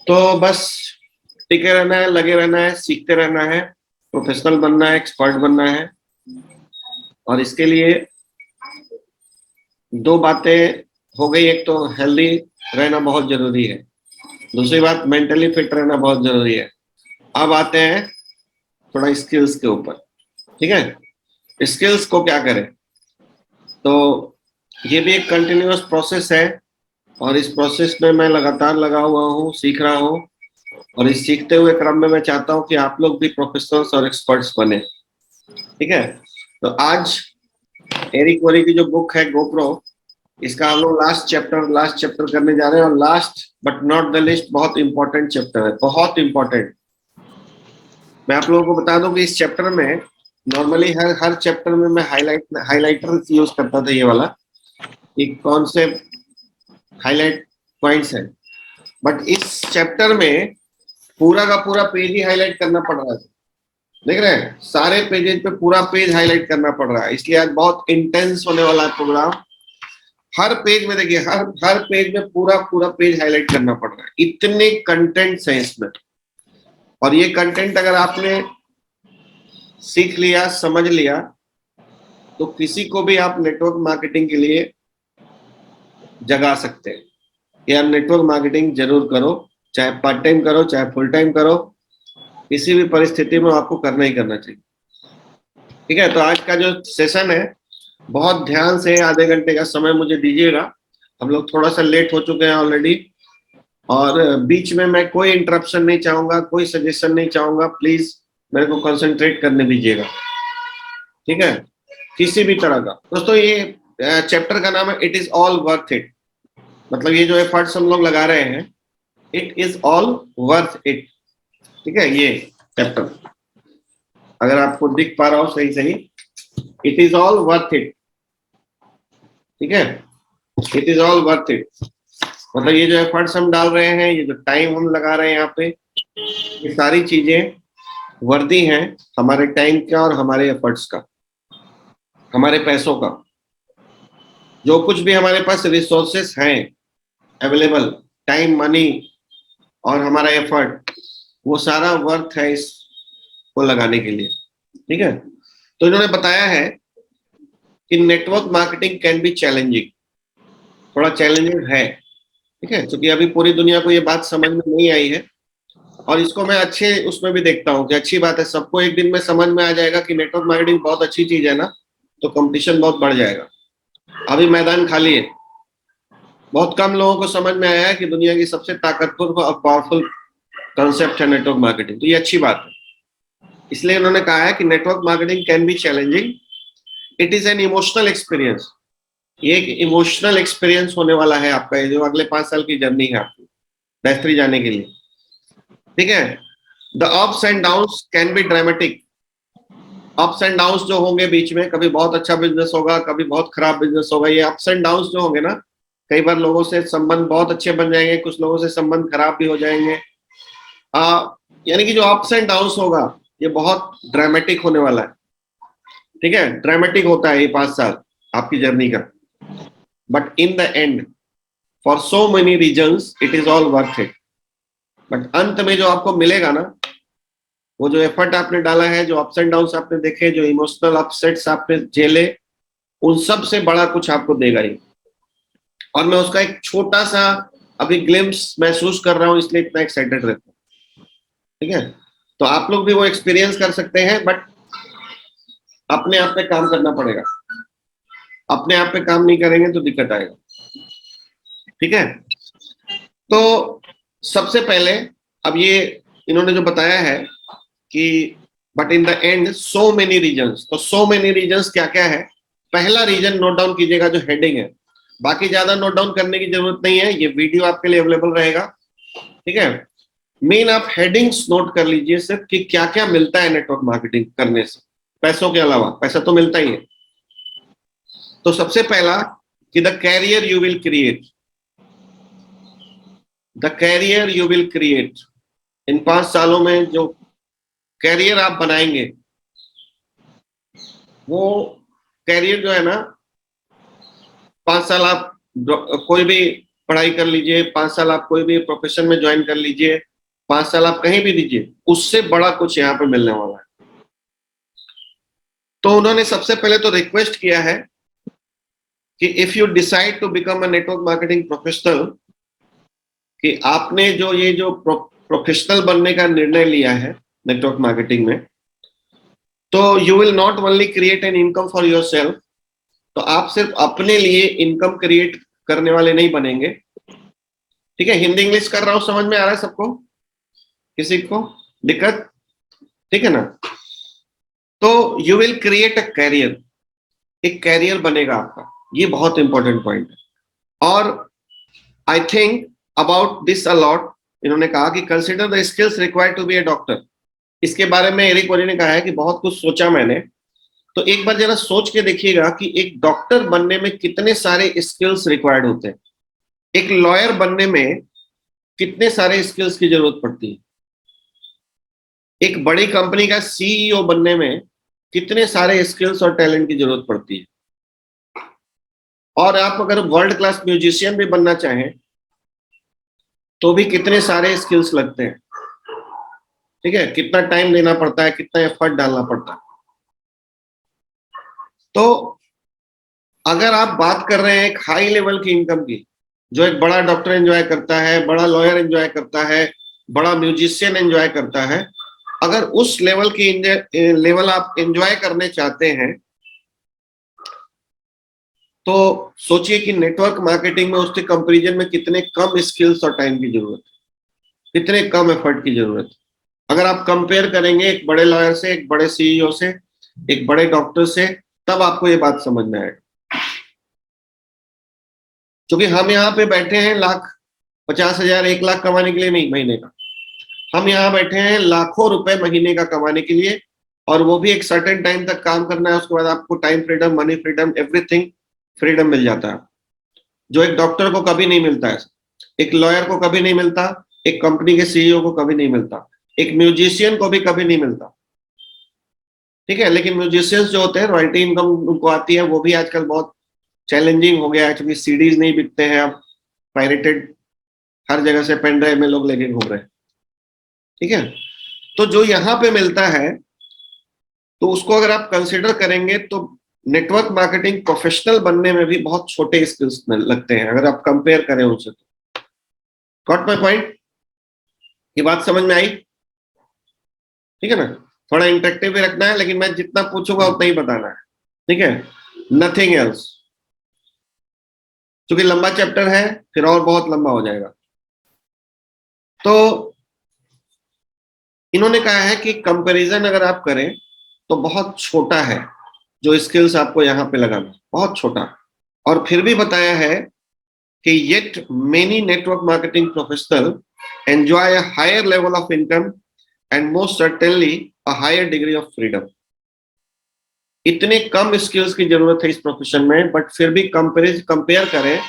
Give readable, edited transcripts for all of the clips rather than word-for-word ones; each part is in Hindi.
तो बस टिके रहना है, लगे रहना है, सीखते रहना है, प्रोफेशनल बनना है, एक्सपर्ट बनना है। और इसके लिए दो बातें हो गई, एक तो हेल्दी रहना बहुत जरूरी है, दूसरी बात मेंटली फिट रहना बहुत जरूरी है। अब आते हैं थोड़ा स्किल्स के ऊपर। ठीक है, स्किल्स को क्या करें, तो ये भी एक कंटिन्यूअस प्रोसेस है, और इस प्रोसेस में मैं लगातार लगा हुआ हूँ, सीख रहा हूँ। और इस सीखते हुए क्रम में मैं चाहता हूँ कि आप लोग भी प्रोफेशनल्स और एक्सपर्ट्स बने। ठीक है, तो आज एरिक वरी की जो बुक है गोप्रो, इसका हम लोग लास्ट चैप्टर करने जा रहे हैं। और last but not the list बहुत इंपॉर्टेंट चैप्टर है, बहुत इंपॉर्टेंट। मैं आप लोगों को बता दूं कि इस चैप्टर में नॉर्मली हर हर चैप्टर में मैं हाइलाइटर यूज करता था, ये वाला, कि कौन से हाईलाइट पॉइंट्स हैं। बट इस चैप्टर में पूरा का पूरा पेज ही हाईलाइट करना पड़ रहा है। देख रहे हैं, सारे पेजेज पे पूरा पेज हाईलाइट करना पड़ रहा है, इसलिए आज बहुत इंटेंस होने वाला है प्रोग्राम। हर पेज में देखिए, हर हर पेज में पूरा पूरा पेज हाईलाइट करना पड़ रहा है, इतने कंटेंट्स हैं इसमें। और ये कंटेंट अगर आपने सीख लिया, समझ लिया, तो किसी को भी आप नेटवर्क मार्केटिंग के लिए जगा सकते हैं। यार नेटवर्क मार्केटिंग जरूर करो, चाहे पार्ट टाइम करो चाहे फुल टाइम करो, किसी भी परिस्थिति में आपको करना ही करना चाहिए। ठीक है, तो आज का जो सेशन है, बहुत ध्यान से आधे घंटे का समय मुझे दीजिएगा। हम लोग थोड़ा सा लेट हो चुके हैं ऑलरेडी, और बीच में मैं कोई इंटरप्शन नहीं चाहूंगा, कोई सजेशन नहीं चाहूंगा। प्लीज मेरे को कंसंट्रेट करने दीजिएगा। ठीक है, किसी भी तरह का। दोस्तों ये चैप्टर का नाम है it is all worth it. मतलब ये जो एफर्ट्स हम लोग लगा रहे हैं, it is all worth it. ठीक है, ये चैप्टर अगर आपको दिख पा रहा हो सही सही, it is all worth it. ठीक है, it is all worth it. मतलब ये जो एफर्ट्स हम डाल रहे हैं, ये जो टाइम हम लगा रहे हैं यहाँ पे, ये सारी चीजें वर्दी हैं हमारे टाइम का और हमारे एफर्ट्स का, हमारे पैसों का। जो कुछ भी हमारे पास रिसोर्सेस हैं अवेलेबल, टाइम, मनी और हमारा एफर्ट, वो सारा वर्थ है इसको लगाने के लिए। ठीक है, तो इन्होंने बताया है कि network marketing can be challenging, थोड़ा चैलेंजिंग है। ठीक है, क्योंकि अभी पूरी दुनिया को ये बात समझ में नहीं आई है। और इसको मैं अच्छे उसमें भी देखता हूँ कि अच्छी बात है, सबको एक दिन में समझ में आ जाएगा कि नेटवर्क मार्केटिंग बहुत अच्छी चीज है ना, तो कंपटीशन बहुत बढ़ जाएगा। अभी मैदान खाली है, बहुत कम लोगों को समझ में आया है कि दुनिया की सबसे ताकतवर और पावरफुल कंसेप्ट है नेटवर्क मार्केटिंग। तो ये अच्छी बात है, इसलिए उन्होंने कहा है कि network marketing can be challenging, it is an emotional experience. ये एक इमोशनल एक्सपीरियंस होने वाला है आपका, ये जो अगले 5 साल की जर्नी है आपकी बेहतरी जाने के लिए। ठीक है, the ups and downs can be dramatic. Ups and downs जो होंगे बीच में, कभी बहुत अच्छा बिजनेस होगा, कभी बहुत खराब बिजनेस होगा। ये अप्स एंड डाउन्स जो होंगे ना, कई बार लोगों से संबंध बहुत अच्छे बन जाएंगे, कुछ लोगों से संबंध खराब भी हो जाएंगे। यानी कि जो अप्स एंड डाउन्स होगा, ये बहुत ड्रामेटिक होने वाला है। ठीक है, ड्रामेटिक होता है ये 5 साल आपकी जर्नी का। But in the end, for so many reasons, it is all worth it. But अंत में जो आपको मिलेगा ना, वो जो एफर्ट आपने डाला है, जो अप्स एंड डाउन्स आपने देखे, जो इमोशनल अपसेट्स आपने झेले, उन सब से बड़ा कुछ आपको देगा ही। और मैं उसका एक छोटा सा अभी ग्लिम्स महसूस कर रहा हूँ, इसलिए इतना एक्साइटेड रहता हूँ। ठीक है, तो आप लोग भी वो एक्सपीरियंस कर सकते हैं, बट अपने आप पे काम करना पड़ेगा। अपने आप पे काम नहीं करेंगे तो दिक्कत आएगा। ठीक है, तो सबसे पहले अब ये इन्होंने जो बताया है कि but in the end so many reasons, तो सो मेनी रीजन्स क्या क्या है। पहला रीजन नोट डाउन कीजिएगा, जो हेडिंग है। बाकी ज्यादा नोट डाउन करने की जरूरत नहीं है, ये वीडियो आपके लिए अवेलेबल रहेगा। ठीक है, मेन आप हेडिंग्स नोट कर लीजिए सिर्फ कि क्या क्या मिलता है नेटवर्क मार्केटिंग करने से, पैसों के अलावा। पैसा तो मिलता ही है। तो सबसे पहला कि the career you will create, the career you will create. इन 5 सालों में जो कैरियर आप बनाएंगे, वो कैरियर जो है ना, 5 साल आप कोई भी पढ़ाई कर लीजिए, 5 साल आप कोई भी प्रोफेशन में ज्वाइन कर लीजिए, 5 साल आप कहीं भी दीजिए, उससे बड़ा कुछ यहाँ पे मिलने वाला है। तो उन्होंने सबसे पहले तो रिक्वेस्ट किया है कि if you decide to become a network marketing professional, कि आपने जो प्रोफेशनल बनने का निर्णय लिया है नेटवर्क मार्केटिंग में, तो you will not only create an income for your self, तो आप सिर्फ अपने लिए इनकम क्रिएट करने वाले नहीं बनेंगे। ठीक है, हिंदी इंग्लिश कर रहा हूं, समझ में आ रहा है सबको? किसी को दिक्कत? ठीक है ना? तो you will create a career, एक कैरियर बनेगा आपका, ये बहुत इंपॉर्टेंट पॉइंट है। और I think about this a lot, इन्होंने कहा कि consider the skills required to be a doctor. इसके बारे में एरिक वोरी ने कहा है कि बहुत कुछ सोचा मैंने, तो एक बार जरा सोच के देखिएगा कि एक डॉक्टर बनने में कितने सारे स्किल्स रिक्वायर्ड होते हैं, एक लॉयर बनने में कितने सारे स्किल्स की जरूरत पड़ती है, एक बड़ी कंपनी का सीईओ बनने में कितने सारे स्किल्स और टैलेंट की जरूरत पड़ती है, और आप अगर वर्ल्ड क्लास म्यूजिशियन भी बनना चाहें तो भी कितने सारे स्किल्स लगते हैं। ठीक है, कितना टाइम देना पड़ता है, कितना एफर्ट डालना पड़ता है। तो अगर आप बात कर रहे हैं एक हाई लेवल की इनकम की, जो एक बड़ा डॉक्टर एंजॉय करता है, बड़ा लॉयर एंजॉय करता है, बड़ा म्यूजिशियन एंजॉय करता है, अगर उस लेवल की लेवल आप एंजॉय करने चाहते हैं, तो सोचिए कि नेटवर्क मार्केटिंग में उसके कंपैरिजन में कितने कम स्किल्स और टाइम की जरूरत है, कितने कम एफर्ट की जरूरत है। अगर आप कंपेयर करेंगे एक बड़े लॉयर से, एक बड़े सीईओ से, एक बड़े डॉक्टर से, तब आपको ये बात समझ में आएगा। क्योंकि हम यहाँ पे बैठे हैं 1,50,000 1 लाख कमाने के लिए नहीं महीने का, हम यहाँ बैठे हैं लाखों रुपए महीने का कमाने के लिए, और वो भी एक सर्टेन टाइम तक काम करना है, उसके बाद आपको time freedom, money freedom, everything freedom मिल जाता है, जो एक डॉक्टर को कभी नहीं मिलता है, एक लॉयर को कभी नहीं मिलता, एक कंपनी के सीईओ को कभी नहीं मिलता, एक म्यूजिशियन को भी कभी नहीं मिलता। ठीक है, लेकिन म्यूजिशियंस जो होते हैं रॉयल्टी इनकम उनको आती है, वो भी आजकल बहुत चैलेंजिंग हो गया है, क्योंकि सीडीज नहीं बिकते हैं अब, पायरेटेड हर जगह से पेन ड्राइव में लोग लेके घूम रहे हैं। ठीक है, तो जो यहाँ पे मिलता है, तो उसको अगर आप कंसिडर करेंगे तो नेटवर्क मार्केटिंग प्रोफेशनल बनने में भी बहुत छोटे स्किल्स लगते हैं अगर आप कंपेयर करें उनसे। तो गॉट माय पॉइंट? ये बात समझ में आई? ठीक है ना? थोड़ा इंटरेक्टिव भी रखना है, लेकिन मैं जितना पूछूंगा उतना ही बताना है। ठीक है, नथिंग एल्स, क्योंकि लंबा चैप्टर है, फिर और बहुत लंबा हो जाएगा। तो इन्होंने कहा है कि कंपैरिजन अगर आप करें तो बहुत छोटा है, जो स्किल्स आपको यहाँ पे लगाना बहुत छोटा, और फिर भी बताया है कि yet many network marketing professional enjoy a higher level of income and most certainly a higher degree of freedom. इतने कम स्किल्स की जरूरत है इस प्रोफेशन में, बट फिर भी कंपेयर करें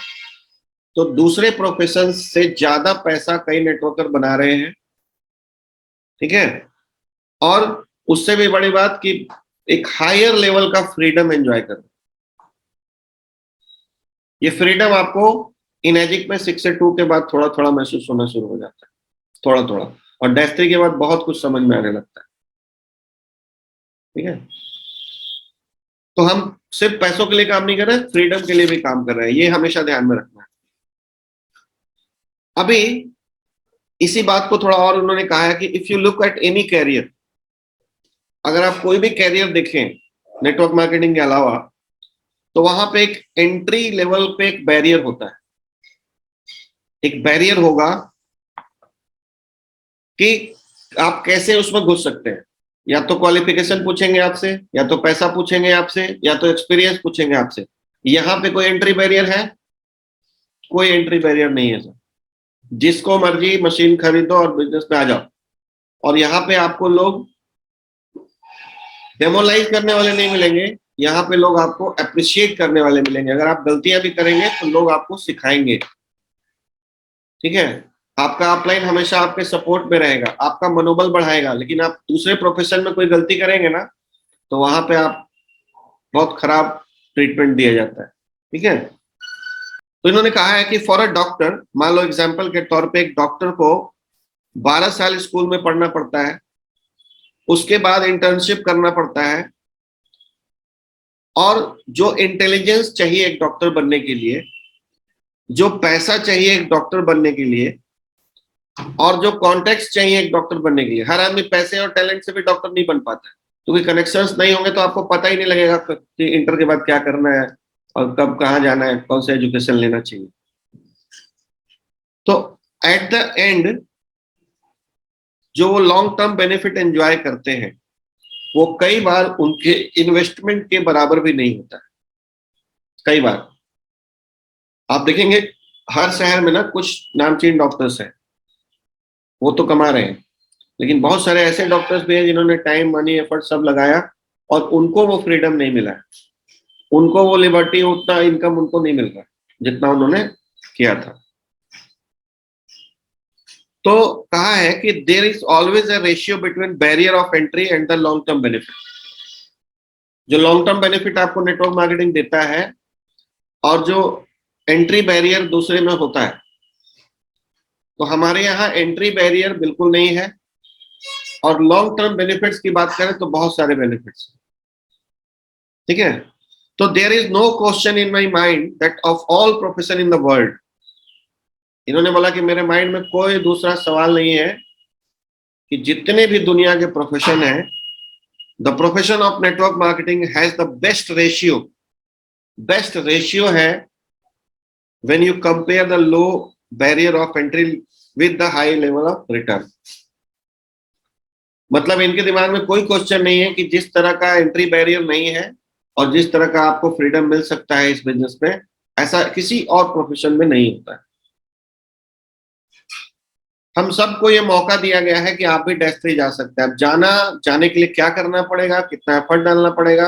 तो दूसरे प्रोफेशन से ज्यादा पैसा कई नेटवर्कर बना रहे हैं। ठीक है, और उससे भी बड़ी बात कि एक हायर लेवल का फ्रीडम एंजॉय कर। ये फ्रीडम आपको इनएजिक में 6 से 2 के बाद थोड़ा थोड़ा महसूस होना शुरू हो जाता है, थोड़ा थोड़ा, और डेस्ट्री के बाद बहुत कुछ समझ में आने लगता है। ठीक है, तो हम सिर्फ पैसों के लिए काम नहीं कर रहे, फ्रीडम के लिए भी काम कर रहे हैं, ये हमेशा ध्यान में रखना है। अभी इसी बात को थोड़ा और उन्होंने कहा है कि if you look at any career, अगर आप कोई भी कैरियर देखें नेटवर्क मार्केटिंग के अलावा, तो वहां पे एक एंट्री लेवल पे एक बैरियर होता है, एक बैरियर होगा कि आप कैसे उसमें घुस सकते हैं। या तो क्वालिफिकेशन पूछेंगे आपसे, या तो पैसा पूछेंगे आपसे, या तो एक्सपीरियंस पूछेंगे आपसे। यहाँ पे कोई एंट्री बैरियर है? कोई एंट्री बैरियर नहीं है सर, जिसको मर्जी मशीन खरीदो और बिजनेस में आ जाओ। और यहाँ पे आपको लोग डेमोलाइज करने वाले नहीं मिलेंगे, यहाँ पे लोग आपको अप्रिशिएट करने वाले मिलेंगे। अगर आप गलतियां भी करेंगे तो लोग आपको सिखाएंगे। ठीक है, आपका अपलाइन हमेशा आपके सपोर्ट में रहेगा, आपका मनोबल बढ़ाएगा। लेकिन आप दूसरे प्रोफेशन में कोई गलती करेंगे ना, तो वहां पे आप बहुत खराब ट्रीटमेंट दिया जाता है। ठीक है, तो इन्होंने कहा है कि फॉर अ डॉक्टर, मान लो एग्जाम्पल के तौर पे एक डॉक्टर को 12 साल स्कूल में पढ़ना पड़ता है, उसके बाद इंटर्नशिप करना पड़ता है, और जो इंटेलिजेंस चाहिए एक डॉक्टर बनने के लिए, जो पैसा चाहिए एक डॉक्टर बनने के लिए, और जो कॉन्टेक्स्ट चाहिए एक डॉक्टर बनने के लिए, हर आदमी पैसे और टैलेंट से भी डॉक्टर नहीं बन पाता है, क्योंकि कनेक्शंस नहीं होंगे तो आपको पता ही नहीं लगेगा कि इंटर के बाद क्या करना है और कब कहाँ जाना है, कौन सा एजुकेशन लेना चाहिए। तो एट द एंड जो वो लॉन्ग टर्म बेनिफिट एंजॉय करते हैं वो कई बार उनके इन्वेस्टमेंट के बराबर भी नहीं होता है। कई बार आप देखेंगे हर शहर में ना कुछ नामचीन डॉक्टर्स हैं, वो तो कमा रहे हैं, लेकिन बहुत सारे ऐसे डॉक्टर्स भी हैं जिन्होंने टाइम मनी एफर्ट सब लगाया और उनको वो फ्रीडम नहीं मिला, उनको वो लिबर्टी, उतना इनकम उनको नहीं मिल रहा जितना उन्होंने किया था। तो कहा है कि there is always a ratio between barrier of entry and the long term benefit. जो लॉन्ग टर्म बेनिफिट आपको नेटवर्क मार्केटिंग देता है और जो एंट्री बैरियर दूसरे में होता है, तो हमारे यहाँ एंट्री बैरियर बिल्कुल नहीं है, और लॉन्ग टर्म बेनिफिट्स की बात करें तो बहुत सारे बेनिफिट्स, ठीक है। तो there is no question in my mind that of all profession in the world, इन्होंने बोला कि मेरे माइंड में कोई दूसरा सवाल नहीं है कि जितने भी दुनिया के प्रोफेशन है, the profession of network marketing has the best ratio. Best ratio है when you compare the low barrier of entry with the high level of return. मतलब इनके दिमाग में कोई क्वेश्चन नहीं है कि जिस तरह का एंट्री बैरियर नहीं है और जिस तरह का आपको फ्रीडम मिल सकता है इस बिजनेस में, ऐसा किसी और प्रोफेशन में नहीं होता है। हम सबको ये मौका दिया गया है कि आप भी डेस्क 3 जा सकते हैं। अब जाने के लिए क्या करना पड़ेगा, कितना एफर्ट डालना पड़ेगा,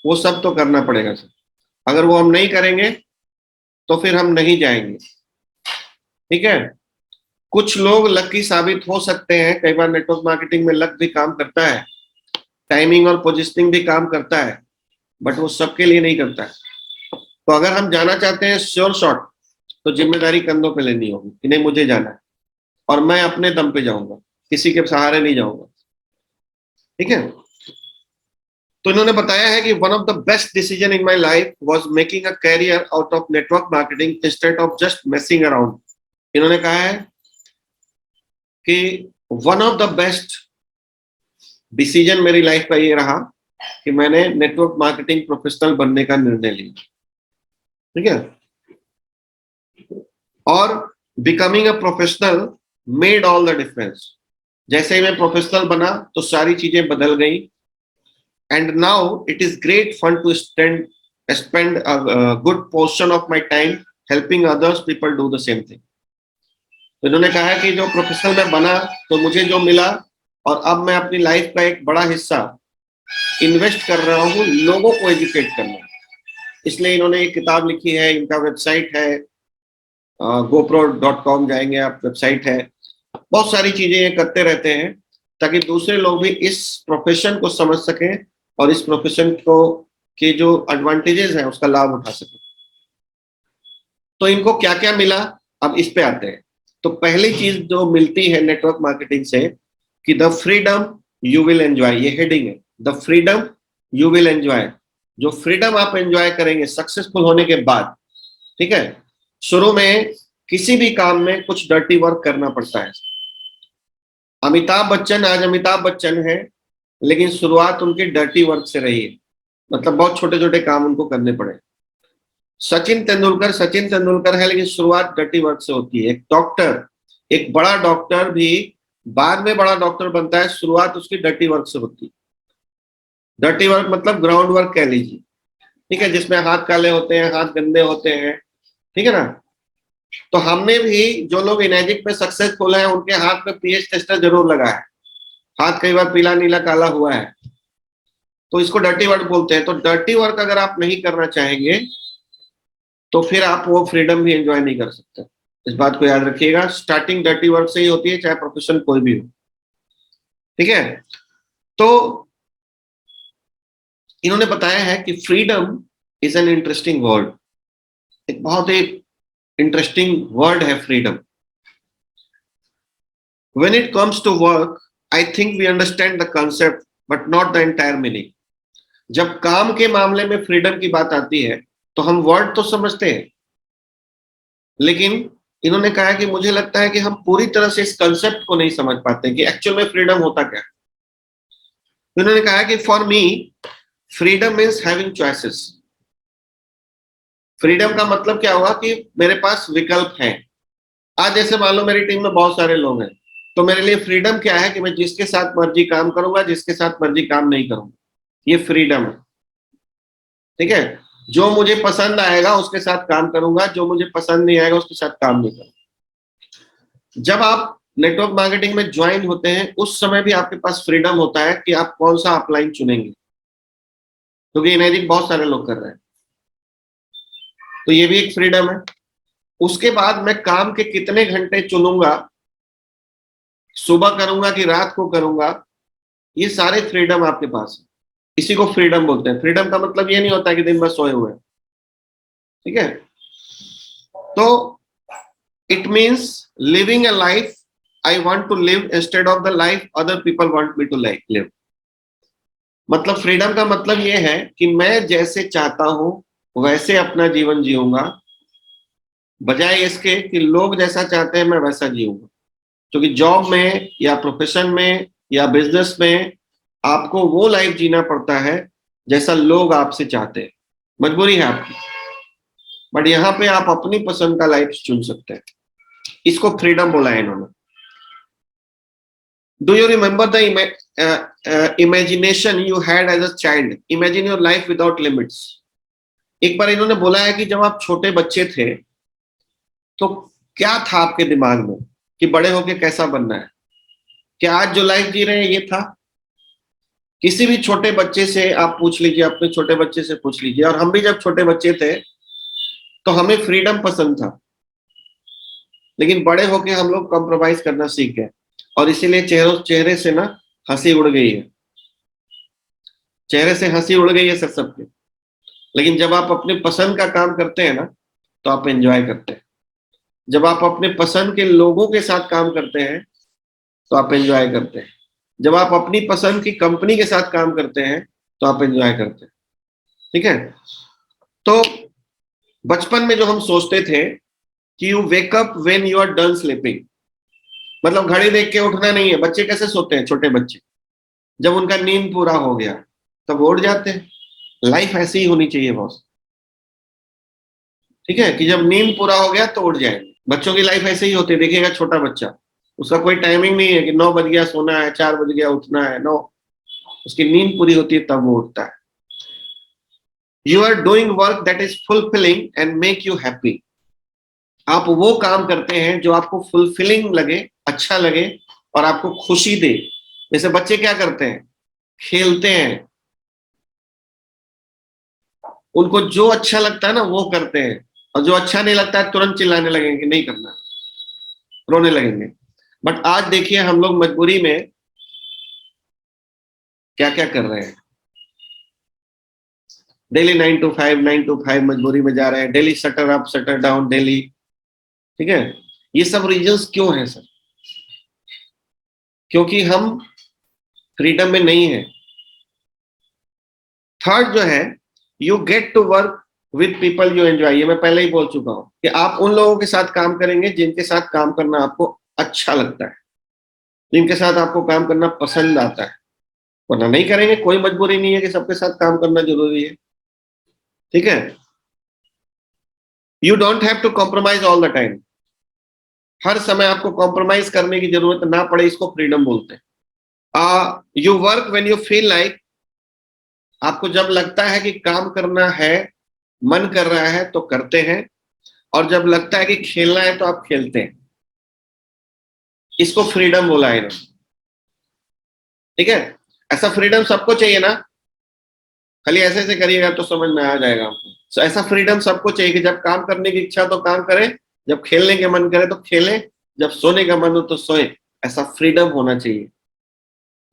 वो सब तो करना पड़ेगा सर। अगर वो हम नहीं करेंगे तो फिर हम नहीं जाएंगे, ठीक है। कुछ लोग लकी साबित हो सकते हैं, कई बार नेटवर्क मार्केटिंग में लक भी काम करता है, टाइमिंग और पोजिशनिंग भी काम करता है, बट वो सबके लिए नहीं करता है। तो अगर हम जाना चाहते हैं श्योर शॉट, तो जिम्मेदारी कंधों पे लेनी होगी कि नहीं मुझे जाना है और मैं अपने दम पे जाऊंगा, किसी के सहारे नहीं जाऊंगा, ठीक है। तो इन्होंने बताया है कि one of the best decision in my life was making a career out of network marketing instead of just messing around. इन्होंने कहा है कि one of the best decision मेरी लाइफ का ये रहा कि मैंने नेटवर्क मार्केटिंग प्रोफेशनल बनने का निर्णय लिया, ठीक है। और becoming a professional made all the difference. जैसे ही मैं प्रोफेशनल बना तो सारी चीजें बदल गई। And now it is great fun to spend a good portion of my time helping others people do the same thing। तो इन्होंने कहा है कि जो प्रोफेशनल में बना तो मुझे जो मिला, और अब मैं अपनी लाइफ का एक बड़ा हिस्सा इन्वेस्ट कर रहा हूँ लोगों को एजुकेट करना। इसलिए इन्होंने एक किताब लिखी है, इनका वेबसाइट है gopro.com, जाएंगे आप, वेबसाइट है, बहुत सारी चीजें ये करते रहते हैं ताकि दूसरे लोग भी इस प्रोफेशन को समझ सकें और इस प्रोफेशन को के जो एडवांटेजेस हैं उसका लाभ उठा सकें। तो इनको क्या क्या मिला, अब इस पे आते हैं। तो पहली चीज जो मिलती है नेटवर्क मार्केटिंग से कि the freedom you will enjoy, ये हेडिंग है, the freedom you will enjoy. जो फ्रीडम आप एंजॉय करेंगे सक्सेसफुल होने के बाद, ठीक है। शुरू में किसी भी काम में कुछ डर्टी वर्क करना पड़ता है। अमिताभ बच्चन आज अमिताभ बच्चन है, लेकिन शुरुआत उनकी डर्टी वर्क से रही है, मतलब बहुत छोटे छोटे काम उनको करने पड़े। सचिन तेंदुलकर है, लेकिन शुरुआत डर्टी वर्क से होती है। एक डॉक्टर, एक बड़ा डॉक्टर भी बाद में बड़ा डॉक्टर बनता है, शुरुआत उसकी डर्टी वर्क से होती है। डर्टी वर्क मतलब ग्राउंड वर्क कह लीजिए, ठीक है, जिसमें हाथ काले होते हैं, हाथ गंदे होते हैं, ठीक है ना। तो हमने भी, जो लोग इनएजिक पे सक्सेसफुल हैं, उनके हाथ में पीएच टेस्टर जरूर लगा है, हाथ कई बार पीला नीला काला हुआ है, तो इसको डर्टी वर्क बोलते हैं। तो डर्टी वर्क अगर आप नहीं करना चाहेंगे तो फिर आप वो फ्रीडम भी एंजॉय नहीं कर सकते। इस बात को याद रखिएगा, स्टार्टिंग डर्टी वर्क से ही होती है, चाहे प्रोफेशन कोई भी हो, ठीक है। तो इन्होंने बताया है कि freedom is an interesting word, एक बहुत ही इंटरेस्टिंग वर्ड है freedom. When it comes to work, I think we understand the concept, but not the entire meaning. जब काम के मामले में फ्रीडम की बात आती है तो हम वर्ड तो समझते हैं, लेकिन इन्होंने कहा कि मुझे लगता है कि हम पूरी तरह से इस कंसेप्ट को नहीं समझ पाते कि एक्चुअल में फ्रीडम होता क्या है। इन्होंने कहा कि for me freedom means having choices. Freedom का मतलब क्या हुआ कि मेरे पास विकल्प है। आज जैसे मान लो मेरी टीम में बहुत सारे लोग हैं, तो मेरे लिए फ्रीडम क्या है कि मैं जिसके साथ मर्जी काम करूंगा, जिसके साथ मर्जी काम नहीं करूंगा। ये फ्रीडम है, ठीक है। जो मुझे पसंद आएगा उसके साथ काम करूंगा, जो मुझे पसंद नहीं आएगा उसके साथ काम नहीं करूंगा। जब आप नेटवर्क मार्केटिंग में ज्वाइन होते हैं उस समय भी आपके पास फ्रीडम होता है कि आप कौन सा अपलाइन चुनेंगे, क्योंकि इमेजिन बहुत सारे लोग कर रहे हैं, तो ये भी एक फ्रीडम है। उसके बाद मैं काम के कितने घंटे चुनूंगा, सुबह करूंगा कि रात को करूंगा, ये सारे फ्रीडम आपके पास है। इसी को फ्रीडम बोलते हैं। फ्रीडम का मतलब ये नहीं होता कि दिन भर सोए हुए, ठीक है। तो it means living a life I want to live instead of the life other people want me to live. मतलब फ्रीडम का मतलब ये है कि मैं जैसे चाहता हूं वैसे अपना जीवन जीऊंगा, बजाय इसके कि लोग जैसा चाहते हैं मैं वैसा जीऊंगा। क्योंकि जॉब में या प्रोफेशन में या बिजनेस में आपको वो लाइफ जीना पड़ता है जैसा लोग आपसे चाहते हैं, मजबूरी है आपकी। बट यहाँ पे आप अपनी पसंद का लाइफ चुन सकते हैं, इसको फ्रीडम बोला है इन्होंने। Do you remember the imagination you had as a child? Imagine your life without limits. एक बार इन्होंने बोला है कि जब आप छोटे बच्चे थे तो क्या था आपके दिमाग में कि बड़े होके कैसा बनना है? क्या आज जो लाइफ जी रहे हैं ये था? किसी भी छोटे बच्चे से आप पूछ लीजिए, अपने छोटे बच्चे से पूछ लीजिए। और हम भी जब छोटे बच्चे थे तो हमें फ्रीडम पसंद था, लेकिन बड़े होके हम लोग कॉम्प्रोमाइज करना सीख गए, और इसीलिए चेहरे से ना हंसी उड़ गई है। चेहरे से हंसी उड़ गई है सर सबके। लेकिन जब आप अपने पसंद का काम करते हैं ना तो आप एंजॉय करते हैं। जब आप अपने पसंद के लोगों के साथ काम करते हैं तो आप एंजॉय करते हैं। जब आप अपनी पसंद की कंपनी के साथ काम करते हैं तो आप एंजॉय करते हैं, ठीक है। तो बचपन में जो हम सोचते थे कि you wake up when you are done sleeping, मतलब घड़ी देख के उठना नहीं है। बच्चे कैसे सोते हैं? छोटे बच्चे जब उनका नींद पूरा हो गया तब उठ जाते हैं। लाइफ ऐसी ही होनी चाहिए बॉस, ठीक है, कि जब नींद पूरा हो गया तो उठ जाएंगे। बच्चों की लाइफ ऐसे ही होती है। देखिएगा छोटा बच्चा, उसका कोई टाइमिंग नहीं है कि 9 बज गया सोना है, 4 बज गया उठना है। नो, उसकी नींद पूरी होती है तब वो उठता है। You are doing work that is fulfilling and make you happy. आप वो काम करते हैं जो आपको फुलफिलिंग लगे, अच्छा लगे और आपको खुशी दे। जैसे बच्चे क्या करते हैं? खेलते हैं, उनको जो अच्छा लगता है ना वो करते हैं, और जो अच्छा नहीं लगता है तुरंत चिल्लाने लगेंगे नहीं करना, रोने लगेंगे। बट आज देखिए हम लोग मजबूरी में क्या क्या कर रहे हैं। डेली 9 to 5 मजबूरी में जा रहे हैं, daily shutter up shutter down daily, ठीक है। ये सब रीजंस क्यों है सर? क्योंकि हम फ्रीडम में नहीं है। थर्ड जो है, you get to work with people you enjoy. ये मैं पहले ही बोल चुका हूं कि आप उन लोगों के साथ काम करेंगे जिनके साथ काम करना आपको अच्छा लगता है, जिनके साथ आपको काम करना पसंद आता है। वरना नहीं करेंगे। कोई मजबूरी नहीं है कि सबके साथ काम करना जरूरी है, ठीक है। You don't have to compromise all the time. हर समय आपको कॉम्प्रोमाइज करने की जरूरत ना पड़े, इसको फ्रीडम बोलते हैं। You work when you feel like. आपको जब लगता है कि काम करना है, मन कर रहा है तो करते हैं, और जब लगता है कि खेलना है तो आप खेलते हैं। इसको फ्रीडम बोला है इन्होंने, ठीक है। ऐसा फ्रीडम सबको चाहिए ना? खाली ऐसे ऐसे करिएगा तो समझ में आ जाएगा आपको। So, ऐसा फ्रीडम सबको चाहिए कि जब काम करने की इच्छा तो काम करें, जब खेलने के मन करे तो खेलें, जब सोने का मन हो तो सोए। ऐसा फ्रीडम होना चाहिए।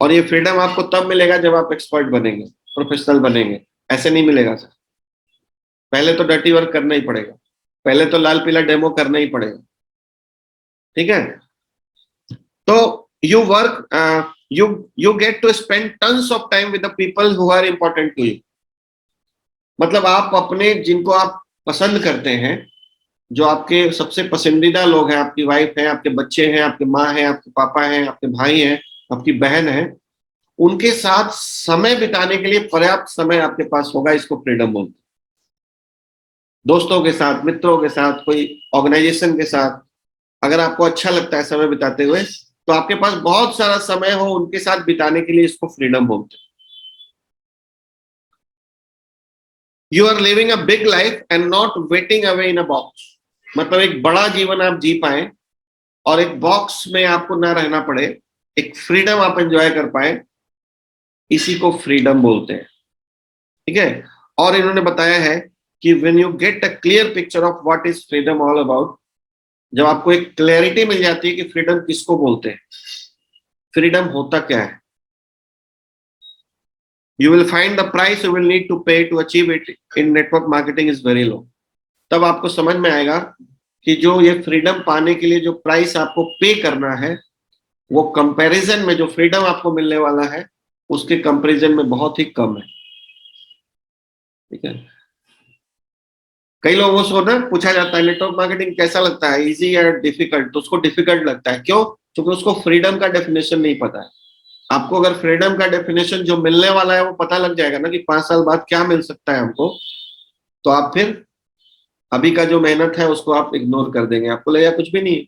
और ये फ्रीडम आपको तब मिलेगा जब आप एक्सपर्ट बनेंगे, प्रोफेशनल बनेंगे। ऐसे नहीं मिलेगा सर। पहले तो डर्टी वर्क करना ही पड़ेगा, पहले तो लाल पीला डेमो करना ही पड़ेगा, ठीक है। तो you work, you get to spend tons of time with the people who are important to you. मतलब आप अपने जिनको आप पसंद करते हैं, जो आपके सबसे पसंदीदा लोग हैं, आपकी वाइफ है, आपके बच्चे हैं, आपके माँ है, आपके पापा हैं, आपके भाई हैं, आपकी बहन है, उनके साथ समय बिताने के लिए पर्याप्त समय आपके पास होगा, इसको फ्रीडम बोलते हैं। दोस्तों के साथ, मित्रों के साथ, कोई ऑर्गेनाइजेशन के साथ अगर आपको अच्छा लगता है समय बिताते हुए, तो आपके पास बहुत सारा समय हो उनके साथ बिताने के लिए, इसको फ्रीडम बोलते हैं। You are living a big life and not waiting away in a box. मतलब एक बड़ा जीवन आप जी पाए और एक बॉक्स में आपको ना रहना पड़े, एक फ्रीडम आप एंजॉय कर पाए, इसी को फ्रीडम बोलते हैं, ठीक है। और इन्होंने बताया है कि when you get a clear picture of what is freedom all about, जब आपको एक क्लैरिटी मिल जाती है कि फ्रीडम किसको बोलते हैं, फ्रीडम होता क्या है, you will find the price you will need to pay to achieve it in network marketing is very low। तब आपको समझ में आएगा कि जो ये फ्रीडम पाने के लिए जो प्राइस आपको पे करना है, वो कंपैरिजन में जो फ्रीडम आपको मिलने वाला है उसके कंपैरिजन में बहुत ही कम है, ठीक है। कई लोगों से ना पूछा जाता है नेटवर्क मार्केटिंग कैसा लगता है, इजी या डिफिकल्ट, तो उसको डिफिकल्ट लगता है। क्यों? क्योंकि उसको फ्रीडम का डेफिनेशन नहीं पता है। आपको अगर फ्रीडम का डेफिनेशन जो मिलने वाला है वो पता लग जाएगा ना कि 5 साल बाद क्या मिल सकता है हमको, तो आप फिर अभी का जो मेहनत है उसको आप इग्नोर कर देंगे, आपको लगेगा कुछ भी नहीं।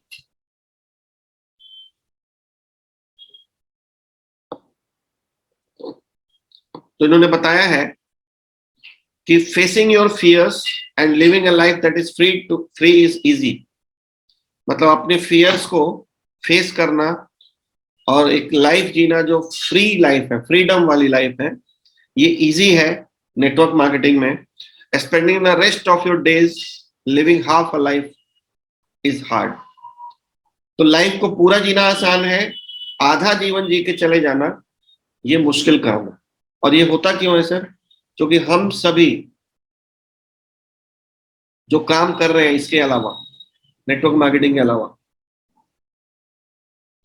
तो इन्होंने बताया है कि facing your fears and living a life that is free is easy. मतलब अपने फियर्स को फेस करना और एक लाइफ जीना जो फ्री लाइफ है, फ्रीडम वाली लाइफ है, ये इजी है नेटवर्क मार्केटिंग में। Spending the rest of your days living half a life is hard. तो लाइफ को पूरा जीना आसान है, आधा जीवन जी के चले जाना ये मुश्किल काम है। और ये होता क्यों है सर? क्योंकि हम सभी जो काम कर रहे हैं इसके अलावा, नेटवर्क मार्केटिंग के अलावा,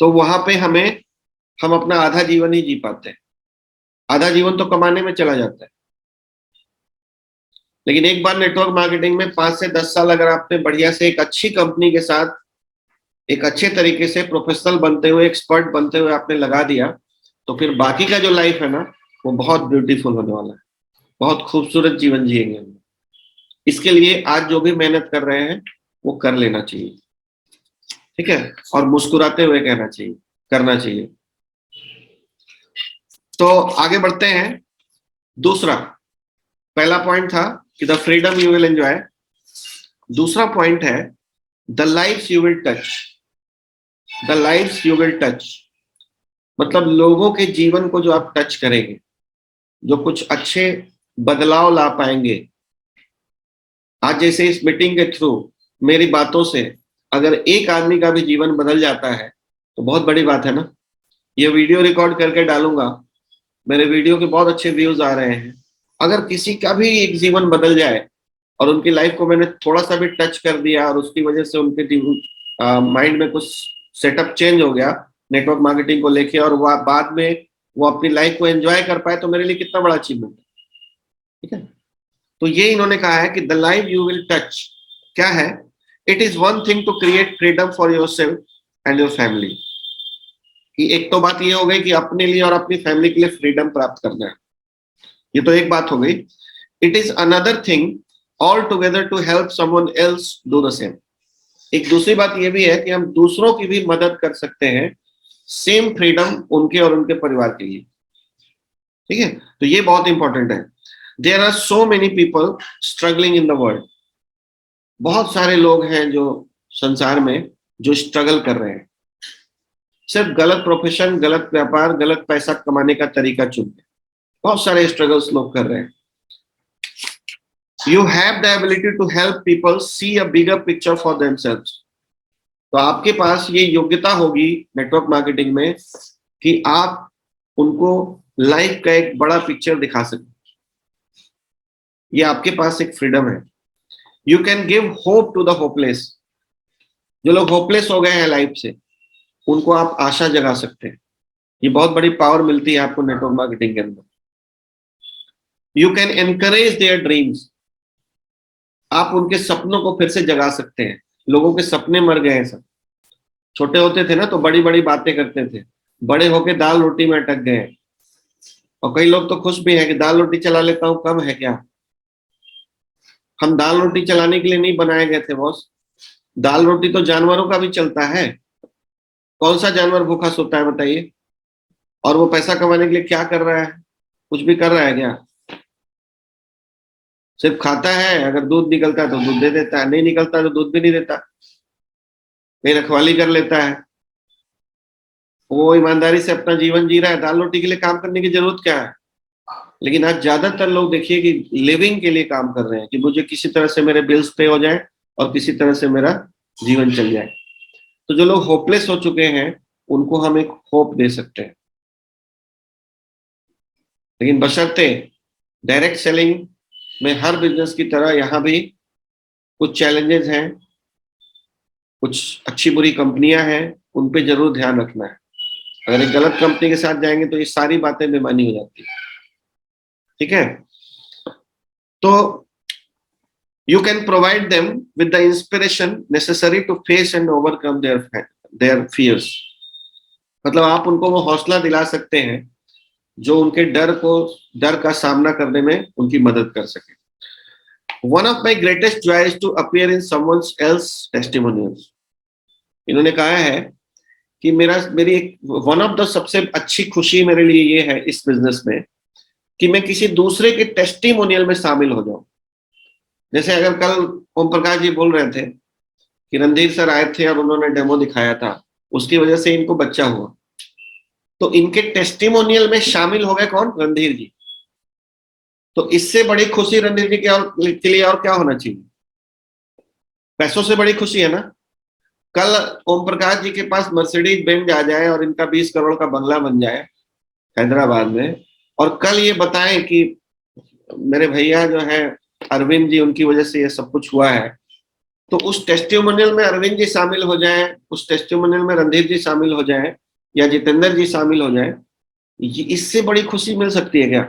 तो वहां पे हम अपना आधा जीवन ही जी पाते हैं, आधा जीवन तो कमाने में चला जाता है। लेकिन एक बार नेटवर्क मार्केटिंग में 5 से 10 साल अगर आपने बढ़िया से एक अच्छी कंपनी के साथ एक अच्छे तरीके से प्रोफेशनल बनते हुए, एक्सपर्ट बनते हुए आपने लगा दिया, तो फिर बाकी का जो लाइफ है ना वो बहुत ब्यूटीफुल होने वाला है, बहुत खूबसूरत जीवन जिएंगे हम। इसके लिए आज जो भी मेहनत कर रहे हैं वो कर लेना चाहिए, ठीक है, और मुस्कुराते हुए कहना चाहिए, करना चाहिए। तो आगे बढ़ते हैं। दूसरा, पहला पॉइंट था कि the freedom you will enjoy, दूसरा पॉइंट है the lifes you will touch. The lifes you will touch मतलब लोगों के जीवन को जो आप टच करेंगे, जो कुछ अच्छे बदलाव ला पाएंगे। आज जैसे इस मीटिंग के थ्रू मेरी बातों से अगर एक आदमी का भी जीवन बदल जाता है तो बहुत बड़ी बात है ना। ये वीडियो रिकॉर्ड करके डालूंगा, मेरे वीडियो के बहुत अच्छे व्यूज आ रहे हैं। अगर किसी का भी एक जीवन बदल जाए और उनकी लाइफ को मैंने थोड़ा सा भी टच कर दिया और उसकी वजह से उनके माइंड में कुछ सेटअप चेंज हो गया नेटवर्क मार्केटिंग को लेके, और वह बाद में वो अपनी लाइफ को एंजॉय कर पाए, तो मेरे लिए कितना बड़ा अचीवमेंट है, ठीक है। तो ये इन्होंने कहा है कि the life you will touch क्या है, it is one thing to create freedom for yourself and your family. कि एक तो बात ये हो गई कि अपने लिए और अपनी फैमिली के लिए फ्रीडम प्राप्त करना है, ये तो एक बात हो गई। It is another thing altogether to help someone else do the same. एक दूसरी बात ये भी है कि हम दूसरों की भी मदद कर सकते हैं, सेम फ्रीडम उनके और उनके परिवार के लिए, ठीक है। तो ये बहुत इंपॉर्टेंट है। There are so many people struggling in the world. बहुत सारे लोग हैं जो संसार में जो स्ट्रगल कर रहे हैं, सिर्फ गलत प्रोफेशन, गलत व्यापार, गलत पैसा कमाने का तरीका चुन के बहुत सारे स्ट्रगल्स लोग कर रहे हैं। You have the ability to help people see a bigger picture for themselves. तो आपके पास ये योग्यता होगी नेटवर्क मार्केटिंग में कि आप उनको लाइफ का एक बड़ा पिक्चर दिखा सकते। ये आपके पास एक फ्रीडम है। You can give hope to the hopeless. जो लोग होपलेस हो गए हैं लाइफ से, उनको आप आशा जगा सकते हैं। ये बहुत बड़ी पावर मिलती है आपको नेटवर्क मार्केटिंग के अंदर। You can encourage their dreams. आप उनके सपनों को फिर से जगा सकते हैं। लोगों के सपने मर गए हैं सब। छोटे होते थे ना तो बड़ी बड़ी बातें करते थे, बड़े होके दाल रोटी में अटक गए। और कई लोग तो खुश भी हैं कि दाल रोटी चला लेता हूं, कम है क्या। हम दाल रोटी चलाने के लिए नहीं बनाए गए थे बॉस। दाल रोटी तो जानवरों का भी चलता है। कौन सा जानवर भूखा सोता है बताइए। और वो पैसा कमाने के लिए क्या कर रहा है? कुछ भी कर रहा है क्या? सिर्फ खाता है। अगर दूध निकलता है तो दूध दे देता है, नहीं निकलता तो दूध भी नहीं देता, कहीं रखवाली कर लेता है। वो ईमानदारी से अपना जीवन जी रहा है। दाल रोटी के लिए काम करने की जरूरत क्या है? लेकिन आज ज्यादातर लोग देखिए कि लिविंग के लिए काम कर रहे हैं, कि मुझे किसी तरह से मेरे बिल्स पे हो जाए और किसी तरह से मेरा जीवन चल जाए। तो जो लोग होपलेस हो चुके हैं, उनको हम एक होप दे सकते हैं। लेकिन बशर्ते डायरेक्ट सेलिंग में हर बिजनेस की तरह यहाँ भी कुछ चैलेंजेस हैं, कुछ अच्छी बुरी कंपनियां हैं, उन पे जरूर ध्यान रखना है। अगर एक गलत कंपनी के साथ जाएंगे तो ये सारी बातें बेमानी हो जाती है। ठीक है। तो you can provide them with the inspiration necessary to face and overcome their fears। मतलब आप उनको वो हौसला दिला सकते हैं जो उनके डर का सामना करने में उनकी मदद कर सके। One of my greatest joy is to appear in someone else testimonials। इन्होंने कहा है कि मेरी एक वन ऑफ द सबसे अच्छी खुशी मेरे लिए ये है इस बिजनेस में कि मैं किसी दूसरे के टेस्टिमोनियल में शामिल हो जाऊं। जैसे अगर कल ओम प्रकाश जी बोल रहे थे कि रणधीर सर आए थे और उन्होंने डेमो दिखाया था, उसकी वजह से इनको बच्चा हुआ, तो इनके टेस्टिमोनियल में शामिल हो गए कौन? रणधीर जी। तो इससे बड़ी खुशी रणधीर जी के लिए और क्या होना चाहिए? पैसों से बड़ी खुशी है ना। कल ओम प्रकाश जी के पास मर्सिडीज बेंज आ जाए और इनका 20 करोड़ का बंगला बन जाए हैदराबाद में, और कल ये बताएं कि मेरे भैया जो है अरविंद जी, उनकी वजह से ये सब कुछ हुआ है, तो उस टेस्टिमोनियल में अरविंद जी शामिल हो जाएं, उस टेस्टिमोनियल में रणधीर जी शामिल हो जाएं, या जितेंद्र जी शामिल हो जाएं, इससे बड़ी खुशी मिल सकती है क्या?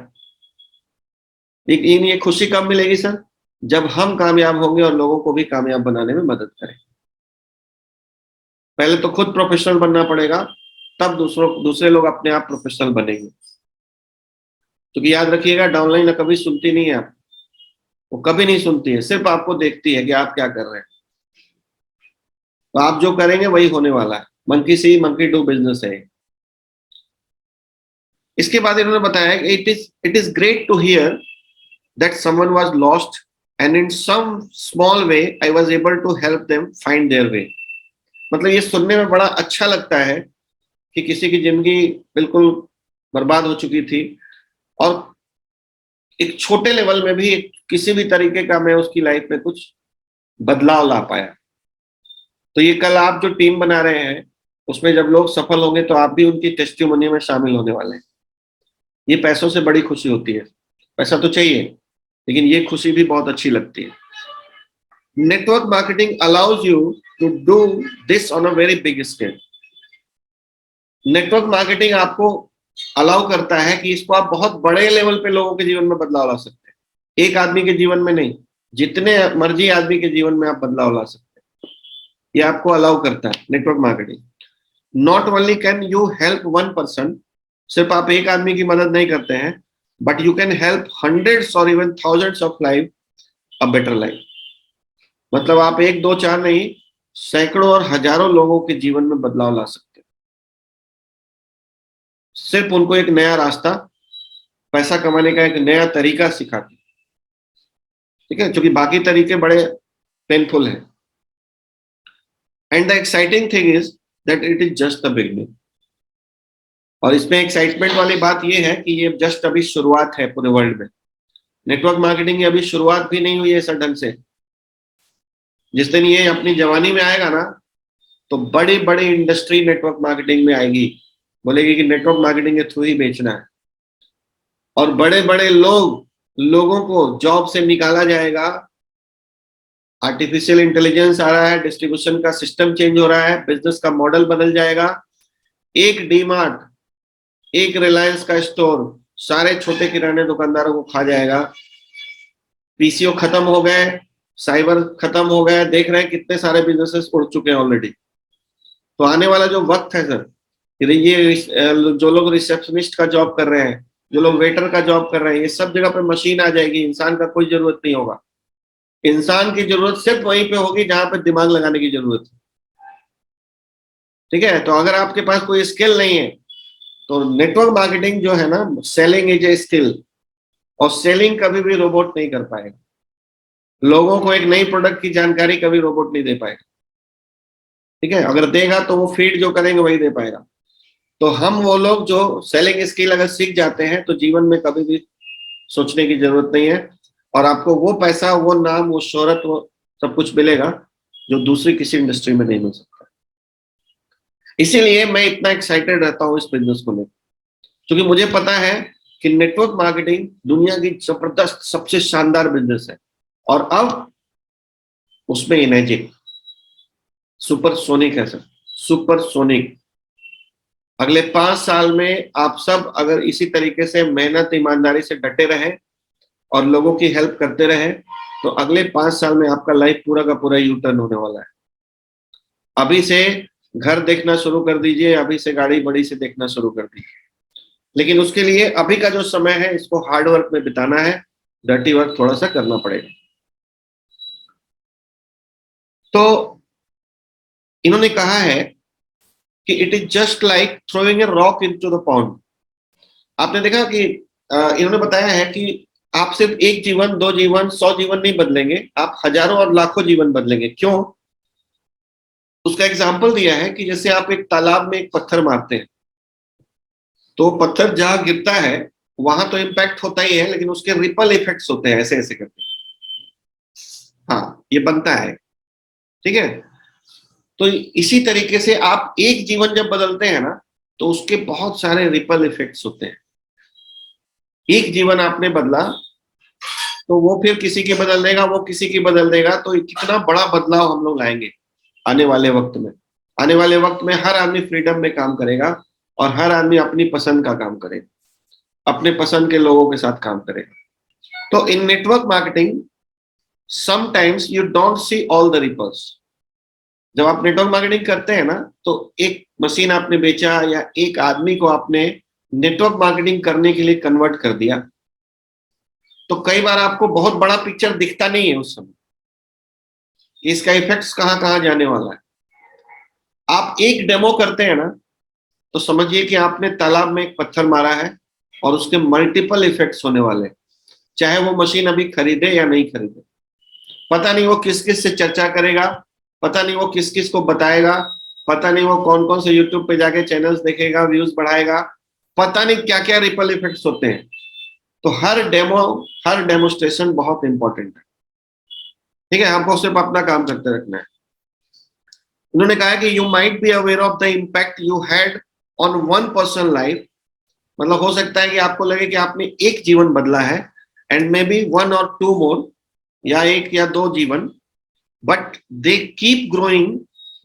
लेकिन ये खुशी कब मिलेगी सर? जब हम कामयाब होंगे और लोगों को भी कामयाब बनाने में मदद करें। पहले तो खुद प्रोफेशनल बनना पड़ेगा, तब दूसरे लोग अपने आप प्रोफेशनल बनेंगे। क्योंकि याद रखिएगा, डाउनलाइन कभी सुनती नहीं है आप, वो कभी नहीं सुनती है, सिर्फ आपको देखती है कि आप क्या कर रहे हैं। तो आप जो करेंगे वही होने वाला है। Monkey see monkey do business है। इसके बाद इन्होंने बताया it is great to hear that someone was lost and in some small way I was able to help them find their way. मतलब ये सुनने में बड़ा अच्छा लगता है कि किसी की जिंदगी बिल्कुल बर्बाद हो चुकी थी और एक छोटे लेवल में भी किसी भी तरीके का मैं उसकी लाइफ में कुछ बदलाव ला पाया। तो ये कल आप जो टीम बना रहे हैं, उसमें जब लोग सफल होंगे तो आप भी उनकी टेस्टिमोनी में शामिल होने वाले हैं। ये पैसों से बड़ी खुशी होती है। पैसा तो चाहिए, लेकिन ये खुशी भी बहुत अच्छी लगती है। Network marketing allows you to do this on a very big scale. Network marketing आपको अलाउ करता है कि इसको आप बहुत बड़े लेवल पे लोगों के जीवन में बदलाव ला सकते हैं। एक आदमी के जीवन में नहीं, जितने मर्जी आदमी के जीवन में आप बदलाव ला सकते हैं। ये आपको अलाउ करता है network marketing. Not only can you help one person, सिर्फ आप एक आदमी की मदद नहीं करते हैं, but you can help hundreds और even thousands of life a better life. मतलब आप एक दो चार नहीं, सैकड़ों और हजारों लोगों के जीवन में बदलाव ला सकते हैं। सिर्फ उनको एक नया रास्ता, पैसा कमाने का एक नया तरीका सिखाते। ठीक है, क्योंकि बाकी तरीके बड़े पेनफुल हैं। And the exciting thing is that it is just the beginning. और इसमें एक्साइटमेंट वाली बात यह है कि ये जस्ट अभी शुरुआत है पूरे वर्ल्ड में। नेटवर्क मार्केटिंग की अभी शुरुआत भी नहीं हुई है सर ढंग से। जिस दिन ये अपनी जवानी में आएगा ना, तो बड़ी बड़ी इंडस्ट्री नेटवर्क मार्केटिंग में आएगी, बोलेगी कि नेटवर्क मार्केटिंग के थ्रू ही बेचना है। और बड़े बड़े लोगों को जॉब से निकाला जाएगा आर्टिफिशियल इंटेलिजेंस आ रहा है, डिस्ट्रीब्यूशन का सिस्टम चेंज हो रहा है, बिजनेस का मॉडल बदल जाएगा। एक डीमार्ट, एक रिलायंस का स्टोर सारे छोटे किराने दुकानदारों को खा जाएगा। पीसीओ खत्म हो गए, साइबर खत्म हो गए, देख रहे हैं कितने सारे बिजनेसेस उड़ चुके हैं ऑलरेडी। तो आने वाला जो वक्त है सर, ये जो लोग रिसेप्शनिस्ट का जॉब कर रहे हैं, जो लोग वेटर का जॉब कर रहे हैं, ये सब जगह पे मशीन आ जाएगी, इंसान का कोई जरूरत नहीं होगा। इंसान की जरूरत सिर्फ वहीं पे होगी जहां पे दिमाग लगाने की जरूरत है। ठीक है, तो अगर आपके पास कोई स्किल नहीं है तो नेटवर्क मार्केटिंग जो है ना, सेलिंग इज ए स्किल, और सेलिंग कभी भी रोबोट नहीं कर पाएगा। लोगों को एक नई प्रोडक्ट की जानकारी कभी रोबोट नहीं दे पाएगा। ठीक है, अगर देगा तो वो फीड जो करेंगे वही दे पाएगा। तो हम वो लोग जो सेलिंग स्किल अगर सीख जाते हैं तो जीवन में कभी भी सोचने की जरूरत नहीं है, और आपको वो पैसा, वो नाम, वो शोहरत, वो सब कुछ मिलेगा जो दूसरी किसी इंडस्ट्री में नहीं मिल सकता। इसीलिए मैं इतना एक्साइटेड रहता हूँ इस बिजनेस को लेकर, क्योंकि मुझे पता है कि नेटवर्क मार्केटिंग दुनिया की जबरदस्त सबसे शानदार बिजनेस है। और अब उसमें इमेजिन सुपरसोनिक है सर, सुपरसोनिक। अगले 5 साल में आप सब अगर इसी तरीके से मेहनत ईमानदारी से डटे रहे और लोगों की हेल्प करते रहे, तो अगले 5 साल में आपका लाइफ पूरा का पूरा यू टर्न होने वाला है। अभी से घर देखना शुरू कर दीजिए, अभी से गाड़ी बड़ी से देखना शुरू कर दीजिए, लेकिन उसके लिए अभी का जो समय है इसको हार्ड वर्क में बिताना है, डर्टी वर्क थोड़ा सा करना पड़ेगा। तो इन्होंने कहा है कि it is just like throwing a rock into the pond. आपने देखा कि इन्होंने बताया है कि आप सिर्फ एक जीवन, 2 जीवन, 100 जीवन नहीं बदलेंगे, आप हजारों और लाखों जीवन बदलेंगे। क्यों? उसका एग्जाम्पल दिया है कि जैसे आप एक तालाब में एक पत्थर मारते हैं, तो पत्थर जहां गिरता है वहां तो इम्पैक्ट होता ही है, लेकिन उसके रिपल इफेक्ट्स होते हैं, ऐसे ऐसे करके। हाँ, ये बनता है। ठीक है, तो इसी तरीके से आप एक जीवन जब बदलते हैं ना, तो उसके बहुत सारे रिपल इफेक्ट्स होते हैं। एक जीवन आपने बदला तो वो फिर किसी की बदल देगा, वो किसी की बदल देगा, तो कितना बड़ा बदलाव हम लोग लाएंगे आने वाले वक्त में। आने वाले वक्त में हर आदमी फ्रीडम में काम करेगा, और हर आदमी अपनी पसंद का काम करेगा, अपने पसंद के लोगों के साथ काम करेगा। तो in network marketing sometimes you don't see all the ripples. जब आप नेटवर्क मार्केटिंग करते हैं ना, तो एक मशीन आपने बेचा या एक आदमी को आपने नेटवर्क मार्केटिंग करने के लिए कन्वर्ट कर दिया, तो कई बार आपको बहुत बड़ा पिक्चर दिखता नहीं है उस समय, इसका इफेक्ट्स कहाँ कहाँ जाने वाला है। आप एक डेमो करते हैं ना, तो समझिए कि आपने तालाब में एक पत्थर मारा है और उसके मल्टीपल इफेक्ट्स होने वाले, चाहे वो मशीन अभी खरीदे या नहीं खरीदे। पता नहीं वो किस किस से चर्चा करेगा, पता नहीं वो किस किस को बताएगा, पता नहीं वो कौन कौन से यूट्यूब पे जाके चैनल्स देखेगा, व्यूज बढ़ाएगा, पता नहीं क्या क्या रिपल इफेक्ट्स होते हैं। तो हर डेमोस्ट्रेशन बहुत इंपॉर्टेंट है। ठीक है, आपको सिर्फ अपना काम करते रखना है। उन्होंने कहा कि you might be aware of the impact you had on one person life. मतलब हो सकता है कि आपको लगे कि आपने एक जीवन बदला है, एंड मे बी 1 or 2 मोर, या 1 या 2 जीवन, but they keep growing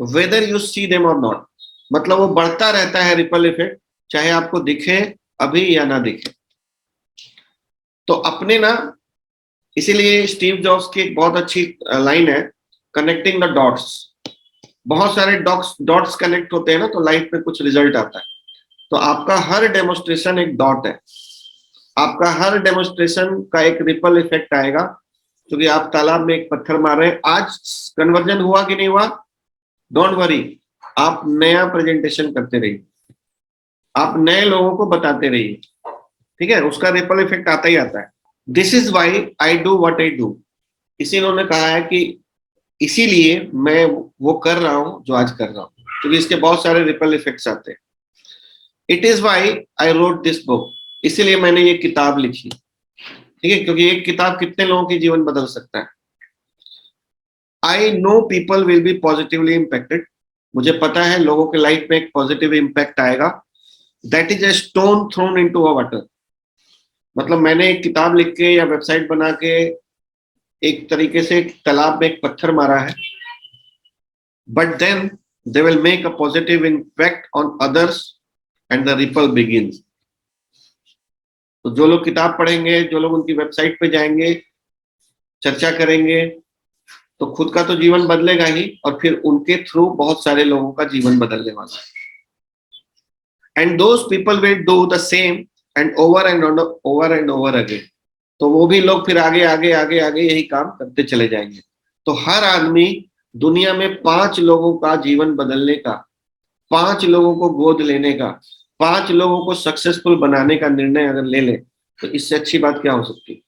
whether you see them और नॉट। मतलब वो बढ़ता रहता है रिपल इफेक्ट, चाहे आपको दिखे अभी या ना दिखे। तो अपने ना, इसीलिए स्टीव जॉब्स की एक बहुत अच्छी लाइन है, कनेक्टिंग द डॉट्स। बहुत सारे डॉट्स कनेक्ट होते हैं ना, तो लाइफ में कुछ रिजल्ट आता है। तो आपका हर डेमोस्ट्रेशन एक डॉट है, आपका हर डेमोस्ट्रेशन का एक रिपल इफेक्ट आएगा, क्योंकि आप तालाब में एक पत्थर मार रहे हैं। आज कन्वर्जन हुआ कि नहीं हुआ, डोंट वरी, आप नया प्रेजेंटेशन करते रहिए, आप नए लोगों को बताते रहिए। ठीक है, उसका रिपल इफेक्ट आता ही आता है। This is why I do what I do. इसी उन्होंने कहा है कि इसीलिए मैं वो कर रहा हूं जो आज कर रहा हूं, क्योंकि इसके बहुत सारे रिपल इफेक्ट्स आते हैं। It is why I wrote this book. इसीलिए मैंने ये किताब लिखी। ठीक है, क्योंकि एक किताब कितने लोगों की जीवन बदल सकता है। I know people will be positively impacted. मुझे पता है लोगों के लाइफ में एक पॉजिटिव इम्पैक्ट आएगा। That is a stone throne into a water. मतलब मैंने एक किताब लिख के या वेबसाइट बना के एक तरीके से एक तालाब में एक पत्थर मारा है, but then they will make a positive impact on others and the ripple begins. तो जो लोग किताब पढ़ेंगे, जो लोग उनकी वेबसाइट पे जाएंगे, चर्चा करेंगे, तो खुद का तो जीवन बदलेगा ही, और फिर उनके थ्रू बहुत सारे लोगों का जीवन बदलने वाला है। And those people will do the same and over and over again. तो वो भी लोग फिर आगे आगे आगे आगे यही काम करते चले जाएंगे। तो हर आदमी दुनिया में 5 लोगों का जीवन बदलने का, 5 लोगों को गोद लेने का, 5 लोगों को सक्सेसफुल बनाने का निर्णय अगर ले ले, तो इससे अच्छी बात क्या हो सकती है।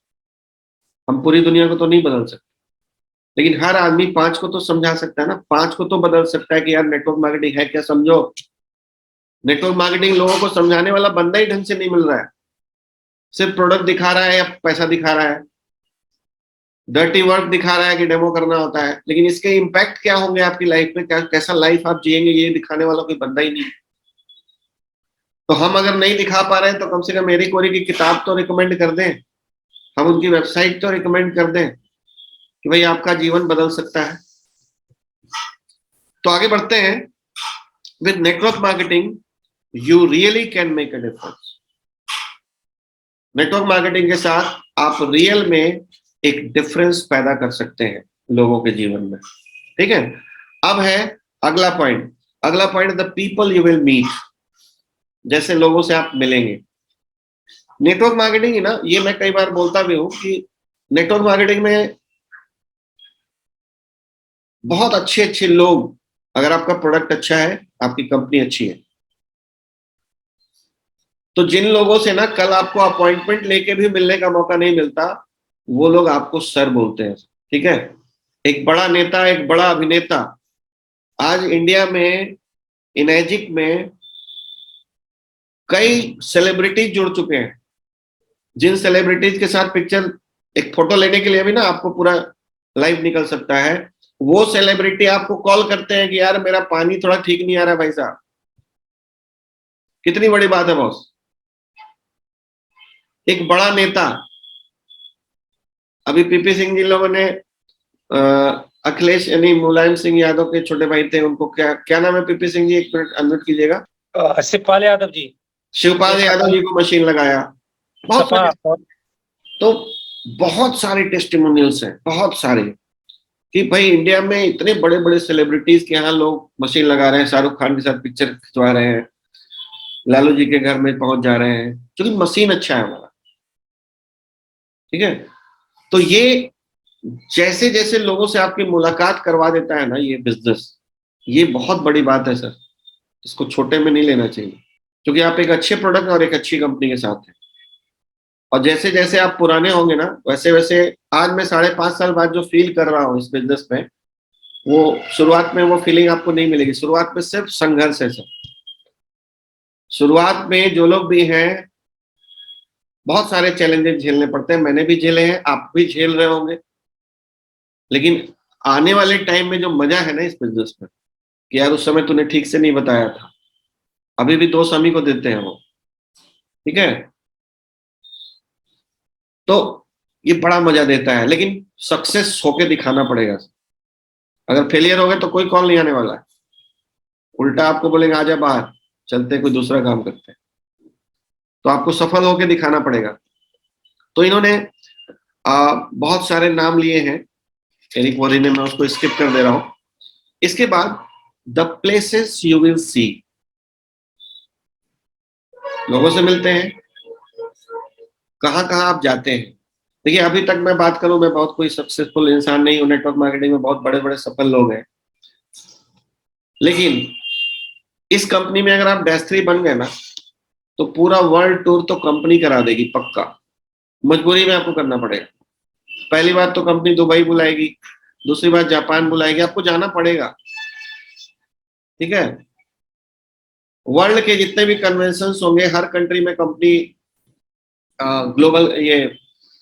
हम पूरी दुनिया को तो नहीं बदल सकते, लेकिन हर आदमी 5 को तो समझा सकता है ना, 5 को तो बदल सकता है कि यार नेटवर्क मार्केटिंग है क्या, समझो। नेटवर्क मार्केटिंग लोगों को समझाने वाला बंदा ही ढंग से नहीं मिल रहा है, सिर्फ प्रोडक्ट दिखा रहा है या पैसा दिखा रहा है, डर्टी वर्क दिखा रहा है कि डेमो करना होता है, लेकिन इसके इम्पैक्ट क्या होंगे आपकी लाइफ में, कैसा लाइफ आप जिएंगे, ये दिखाने वाला कोई बंदा ही नहीं। तो हम अगर नहीं दिखा पा रहे हैं तो कम से कम मेरी कोरी की किताब तो रिकमेंड कर दें, हम उनकी वेबसाइट तो रिकमेंड कर दें कि भाई आपका जीवन बदल सकता है। तो आगे बढ़ते हैं। With network marketing you really can make a difference. Network marketing के साथ आप रियल में एक डिफरेंस पैदा कर सकते हैं लोगों के जीवन में। ठीक है, अब है अगला पॉइंट। अगला point, the people you will meet, जैसे लोगों से आप मिलेंगे। नेटवर्क मार्केटिंग ना, ये मैं कई बार बोलता भी हूं कि नेटवर्क मार्केटिंग में बहुत अच्छे अच्छे लोग, अगर आपका प्रोडक्ट अच्छा है, आपकी कंपनी अच्छी है, तो जिन लोगों से ना कल आपको अपॉइंटमेंट लेके भी मिलने का मौका नहीं मिलता, वो लोग आपको सर बोलते हैं। ठीक है, एक बड़ा नेता, एक बड़ा अभिनेता आज इंडिया में इनएजिक में कई सेलिब्रिटीज जुड़ चुके हैं, जिन सेलिब्रिटीज के साथ पिक्चर, एक फोटो लेने के लिए भी ना आपको पूरा लाइफ निकल सकता है। वो सेलिब्रिटी आपको कॉल करते हैं कि यार मेरा पानी थोड़ा ठीक नहीं आ रहा भाई साहब। कितनी बड़ी बात है बॉस। एक बड़ा नेता, अभी पीपी सिंह जी लोगों ने अखिलेश यानी मुलायम सिंह यादव के छोटे भाई थे, उनको क्या क्या नाम है पीपी सिंह जी, एक मिनट अनम्यूट कीजिएगा। शिवपाल यादव जी। शिवपाल यादव जी को मशीन लगाया। बहुत सपा सारे, तो बहुत सारे टेस्टिमोनियल्स हैं, बहुत सारे, कि भाई इंडिया में इतने बड़े बड़े सेलिब्रिटीज के यहाँ लोग मशीन लगा रहे हैं, शाहरुख खान के साथ पिक्चर खिंचवा रहे हैं, लालू जी के घर में पहुंच जा रहे हैं, क्योंकि मशीन अच्छा है हमारा। ठीक है, तो ये जैसे जैसे लोगों से आपकी मुलाकात करवा देता है ना ये बिजनेस, ये बहुत बड़ी बात है सर, इसको छोटे में नहीं लेना चाहिए, क्योंकि आप एक अच्छे प्रोडक्ट और एक अच्छी कंपनी के साथ हैं। और जैसे जैसे आप पुराने होंगे ना, वैसे वैसे आज मैं 5.5 साल बाद जो फील कर रहा हूँ इस बिजनेस में, वो शुरुआत में वो फीलिंग आपको नहीं मिलेगी। शुरुआत में सिर्फ संघर्ष है सर। शुरुआत में जो लोग भी हैं, बहुत सारे चैलेंजेस झेलने पड़ते हैं, मैंने भी झेले हैं, आप भी झेल रहे होंगे। लेकिन आने वाले टाइम में जो मजा है ना इस बिजनेस में, कि यार उस समय तूने ठीक से नहीं बताया था, अभी भी दोस्त हम ही को देते हैं वो। ठीक है, तो ये बड़ा मजा देता है, लेकिन सक्सेस होके दिखाना पड़ेगा। अगर फेलियर हो गए तो कोई कॉल नहीं आने वाला है, उल्टा आपको बोलेंगे आजा बाहर, चलते कोई दूसरा काम करते हैं। तो आपको सफल होके दिखाना पड़ेगा। तो इन्होंने बहुत सारे नाम लिए हैं एरिक वॉरी ने, मैं उसको स्किप कर दे रहा हूं। इसके बाद the places you will see, लोगों से मिलते हैं, कहाँ कहाँ आप जाते हैं। देखिए अभी तक मैं बात करूं, मैं बहुत कोई सक्सेसफुल इंसान नहीं हूं, नेटवर्क मार्केटिंग में बहुत बड़े बड़े सफल लोग हैं, लेकिन इस कंपनी में अगर आप डैश3 बन गए ना, तो पूरा वर्ल्ड टूर तो कंपनी करा देगी पक्का। मजबूरी में आपको करना पड़ेगा। पहली बात तो कंपनी दुबई बुलाएगी, दूसरी बात जापान बुलाएगी, आपको जाना पड़ेगा। ठीक है, वर्ल्ड के जितने भी कन्वेंशन होंगे, हर कंट्री में कंपनी ग्लोबल ये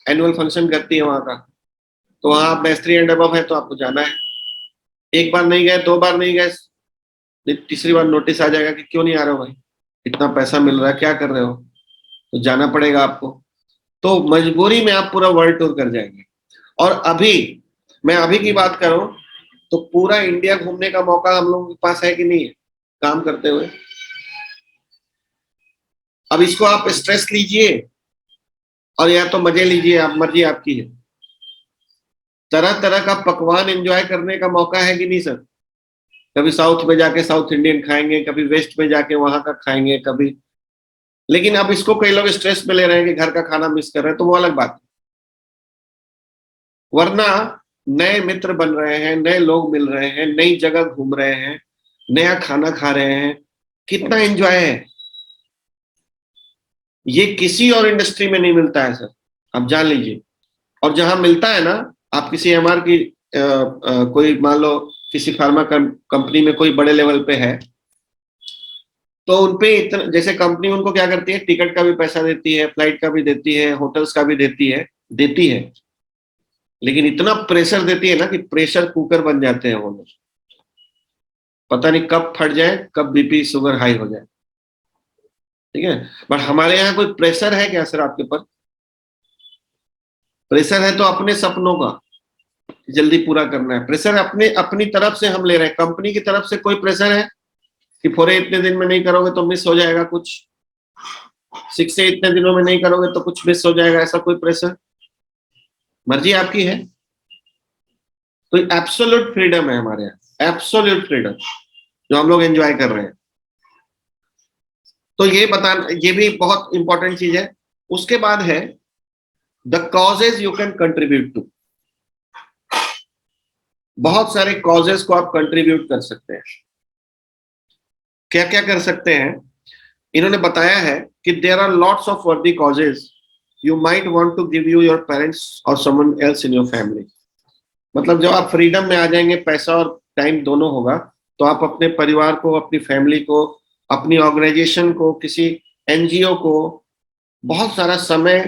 एनुअल फंक्शन करती है वहां का, तो वहां आप डैश3 एंड अबव है तो आपको जाना है। एक बार नहीं गए, 2 बार नहीं गए, तीसरी बार नोटिस आ जाएगा कि क्यों नहीं आ रहे हो भाई, इतना पैसा मिल रहा है क्या कर रहे हो, तो जाना पड़ेगा आपको। तो मजबूरी में आप पूरा वर्ल्ड टूर कर जाएंगे। और अभी मैं अभी की बात करूं तो पूरा इंडिया घूमने का मौका हम लोगों के पास है कि नहीं है काम करते हुए। अब इसको आप स्ट्रेस लीजिए और या तो मजे लीजिए, आप मर्जी आपकी है। तरह तरह का पकवान एंजॉय करने का मौका है कि नहीं सर? कभी साउथ में जाके साउथ इंडियन खाएंगे, कभी वेस्ट में जाके वहां का खाएंगे, कभी। लेकिन अब इसको कई लोग स्ट्रेस में ले रहे हैं कि घर का खाना मिस कर रहे हैं, तो वो अलग बात है। वरना नए मित्र बन रहे हैं, नए लोग मिल रहे हैं, नई जगह घूम रहे हैं, नया खाना खा रहे हैं, कितना एंजॉय है। ये किसी और इंडस्ट्री में नहीं मिलता है सर, आप जान लीजिए। और जहां मिलता है ना, आप किसी एमआर की कोई मान लो किसी फार्मा कंपनी में कोई बड़े लेवल पे है, तो उनपे इतना, जैसे कंपनी उनको क्या करती है, टिकट का भी पैसा देती है, फ्लाइट का भी देती है, होटल्स का भी देती है। लेकिन इतना प्रेशर देती है ना कि प्रेशर कुकर बन जाते हैं वो लोग। पता नहीं कब फट जाए, कब बीपी शुगर हाई हो जाए। ठीक है। बट हमारे यहाँ कोई प्रेशर है क्या सर आपके ऊपर? प्रेशर है तो अपने सपनों का जल्दी पूरा करना है। प्रेशर अपने अपनी तरफ से हम ले रहे हैं, कंपनी की तरफ से कोई प्रेशर है कि फोरे इतने दिन में नहीं करोगे तो मिस हो जाएगा कुछ, सिक्स से इतने दिनों में नहीं करोगे तो कुछ मिस हो जाएगा, ऐसा कोई प्रेशर? मर्जी आपकी है। तो एब्सोल्यूट फ्रीडम है हमारे यहाँ, एब्सोल्यूट फ्रीडम जो हम लोग एंजॉय कर रहे हैं। तो ये बताना, ये भी बहुत इंपॉर्टेंट चीज है। उसके बाद है the causes you can contribute to. बहुत सारे कॉजेज को आप कंट्रीब्यूट कर सकते हैं। क्या क्या कर सकते हैं इन्होंने बताया है कि there are lots of worthy causes you might want to give you your parents और someone else in your family. मतलब जब आप फ्रीडम में आ जाएंगे, पैसा और टाइम दोनों होगा, तो आप अपने परिवार को, अपनी फैमिली को, अपनी ऑर्गेनाइजेशन को, किसी एनजीओ को बहुत सारा समय,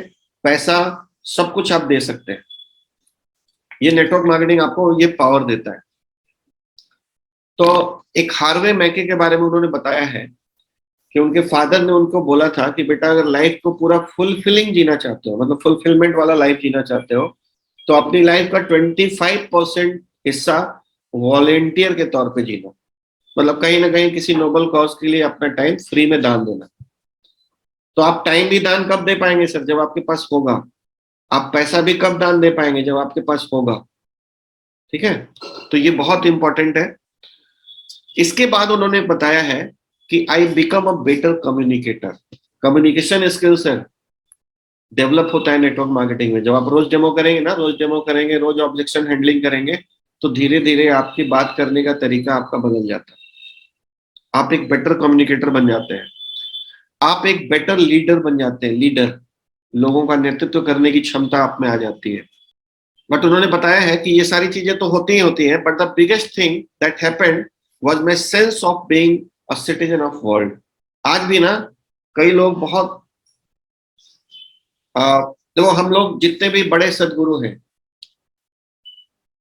पैसा, सब कुछ आप दे सकते हैं। ये नेटवर्क मार्केटिंग आपको ये पावर देता है। तो एक हार्वे मैके के बारे में उन्होंने बताया है कि उनके फादर ने उनको बोला था कि बेटा अगर लाइफ को पूरा फुलफिलिंग जीना चाहते हो, मतलब फुलफिलमेंट वाला लाइफ जीना चाहते हो, तो अपनी लाइफ का 25% हिस्सा वॉलेंटियर के तौर पे जीना। मतलब कहीं ना कहीं किसी नोबल कॉज के लिए अपना टाइम फ्री में दान देना। तो आप टाइम भी दान कब दे पाएंगे सर? जब आपके पास होगा। आप पैसा भी कब दान दे पाएंगे? जब आपके पास होगा। ठीक है। तो ये बहुत इंपॉर्टेंट है। इसके बाद उन्होंने बताया है कि I become a better communicator. Communication skills है, डेवलप होता है नेटवर्क मार्केटिंग में। जब आप रोज डेमो करेंगे ना, रोज डेमो करेंगे, रोज ऑब्जेक्शन हैंडलिंग करेंगे, तो धीरे धीरे आपकी बात करने का तरीका आपका बदल जाता है। आप एक बेटर कम्युनिकेटर बन जाते हैं, आप एक बेटर लीडर बन जाते हैं। लीडर, लोगों का नेतृत्व करने की क्षमता आप में आ जाती है। बट उन्होंने बताया है कि ये सारी चीजें तो होती ही होती हैं, but the biggest thing that happened was my sense of being a citizen of world. आज भी ना कई लोग बहुत देखो, हम लोग जितने भी बड़े सदगुरु हैं,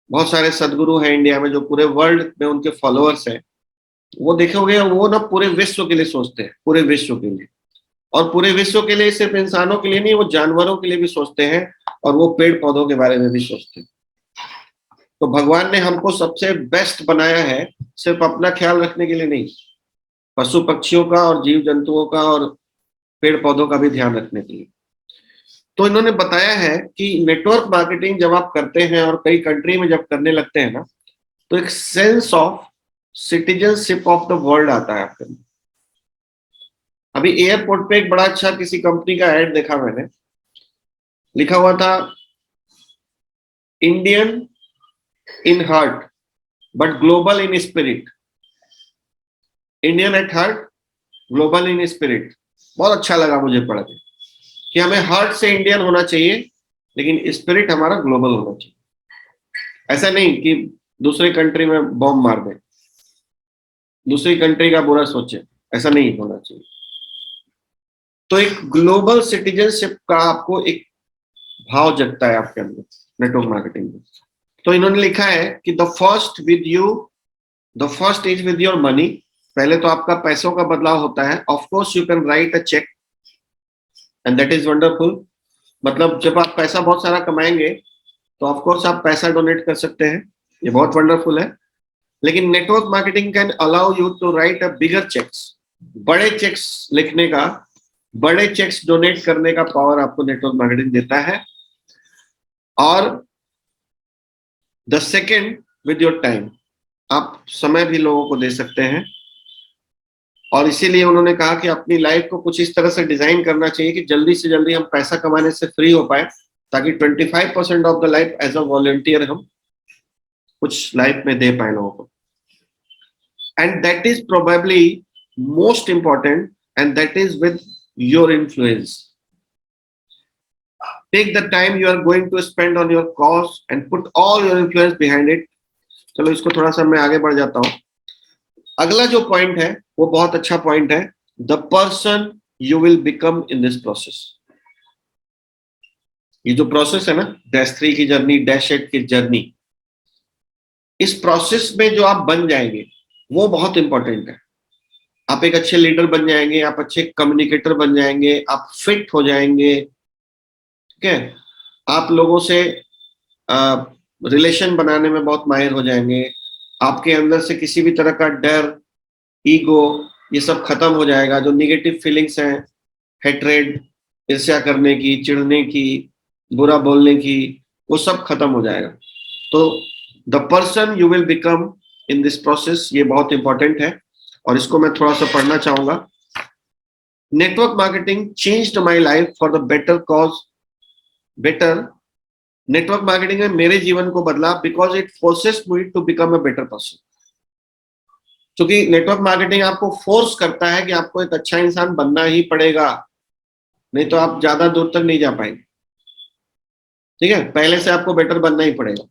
बहुत सारे सदगुरु हैं इंडिया में जो पूरे वर्ल्ड में उनके फॉलोअर्स हैं, वो देखोगे वो ना पूरे विश्व के लिए सोचते हैं, पूरे विश्व के लिए। और पूरे विश्व के लिए, सिर्फ इंसानों के लिए नहीं, वो जानवरों के लिए भी सोचते हैं, और वो पेड़ पौधों के बारे में भी सोचते हैं। तो भगवान ने हमको सबसे बेस्ट बनाया है, सिर्फ अपना ख्याल रखने के लिए नहीं, पशु पक्षियों का और जीव जंतुओं का और पेड़ पौधों का भी ध्यान रखने के लिए। तो इन्होंने बताया है कि नेटवर्क मार्केटिंग जब आप करते हैं और कई कंट्री में जब करने लगते हैं ना, तो एक sense of citizenship of the world आता है आपके अंदर। अभी एयरपोर्ट पे एक बड़ा अच्छा किसी कंपनी का एड देखा मैंने, लिखा हुआ था Indian in heart but global in spirit. Indian at heart, global in spirit. बहुत अच्छा लगा मुझे पढ़ के कि हमें हार्ट से इंडियन होना चाहिए, लेकिन स्पिरिट हमारा ग्लोबल होना चाहिए। ऐसा नहीं कि दूसरे कंट्री में बॉम्ब मार दें, दूसरी कंट्री का बुरा सोचे, ऐसा नहीं होना चाहिए। तो एक ग्लोबल सिटीजनशिप का आपको एक भाव जगता है आपके अंदर नेटवर्क मार्केटिंग में। तो इन्होंने लिखा है कि the first is with your money. पहले तो आपका पैसों का बदलाव होता है। Of course you can write a cheque and that is wonderful. मतलब जब आप पैसा बहुत सारा कमाएंगे तो ऑफ कोर्स आप पैसा डोनेट कर सकते हैं, ये बहुत वंडरफुल है। लेकिन network marketing can allow you to write a bigger cheques, बड़े चेक्स लिखने का, बड़े चेक्स डोनेट करने का पावर आपको नेटवर्क मार्केटिंग देता है। और the second, with your time, आप समय भी लोगों को दे सकते हैं। और इसीलिए उन्होंने कहा कि अपनी लाइफ को कुछ इस तरह से डिजाइन करना चाहिए कि जल्दी से जल्दी हम पैसा कमाने से फ्री हो पाए, ताकि 25% of the life as a volunteer हम कुछ लाइफ में दे पाए लोगों को। And that is probably most important, and that is with your influence. Take the time you are going to spend on your cause and put all your influence behind it. चलो इसको थोड़ा सा मैं आगे बढ़ जाता हूं। अगला जो पॉइंट है वो बहुत अच्छा पॉइंट है, the person you will become in this process. ये जो प्रोसेस है ना, -3 की जर्नी, -8 की जर्नी, इस प्रोसेस में जो आप बन जाएंगे वो बहुत इंपॉर्टेंट है। आप एक अच्छे लीडर बन जाएंगे, आप अच्छे कम्युनिकेटर बन जाएंगे, आप फिट हो जाएंगे, ठीक है, आप लोगों से रिलेशन बनाने में बहुत माहिर हो जाएंगे, आपके अंदर से किसी भी तरह का डर, ईगो, ये सब खत्म हो जाएगा। जो निगेटिव फीलिंग्स हैं, हेट्रेड, ईर्ष्या करने की, चिढ़ने की, बुरा बोलने की, वो सब खत्म हो जाएगा। तो the person you will become in this process, ये बहुत इंपॉर्टेंट है, और इसको मैं थोड़ा सा पढ़ना चाहूंगा। Network marketing changed my life for the better cause. Better, network marketing ने मेरे जीवन को बदला, because it forces me to become a better person. क्योंकि नेटवर्क मार्केटिंग आपको फोर्स करता है कि आपको एक अच्छा इंसान बनना ही पड़ेगा, नहीं तो आप ज्यादा दूर तक नहीं जा पाएंगे। ठीक है, पहले से आपको बेटर बनना ही पड़ेगा।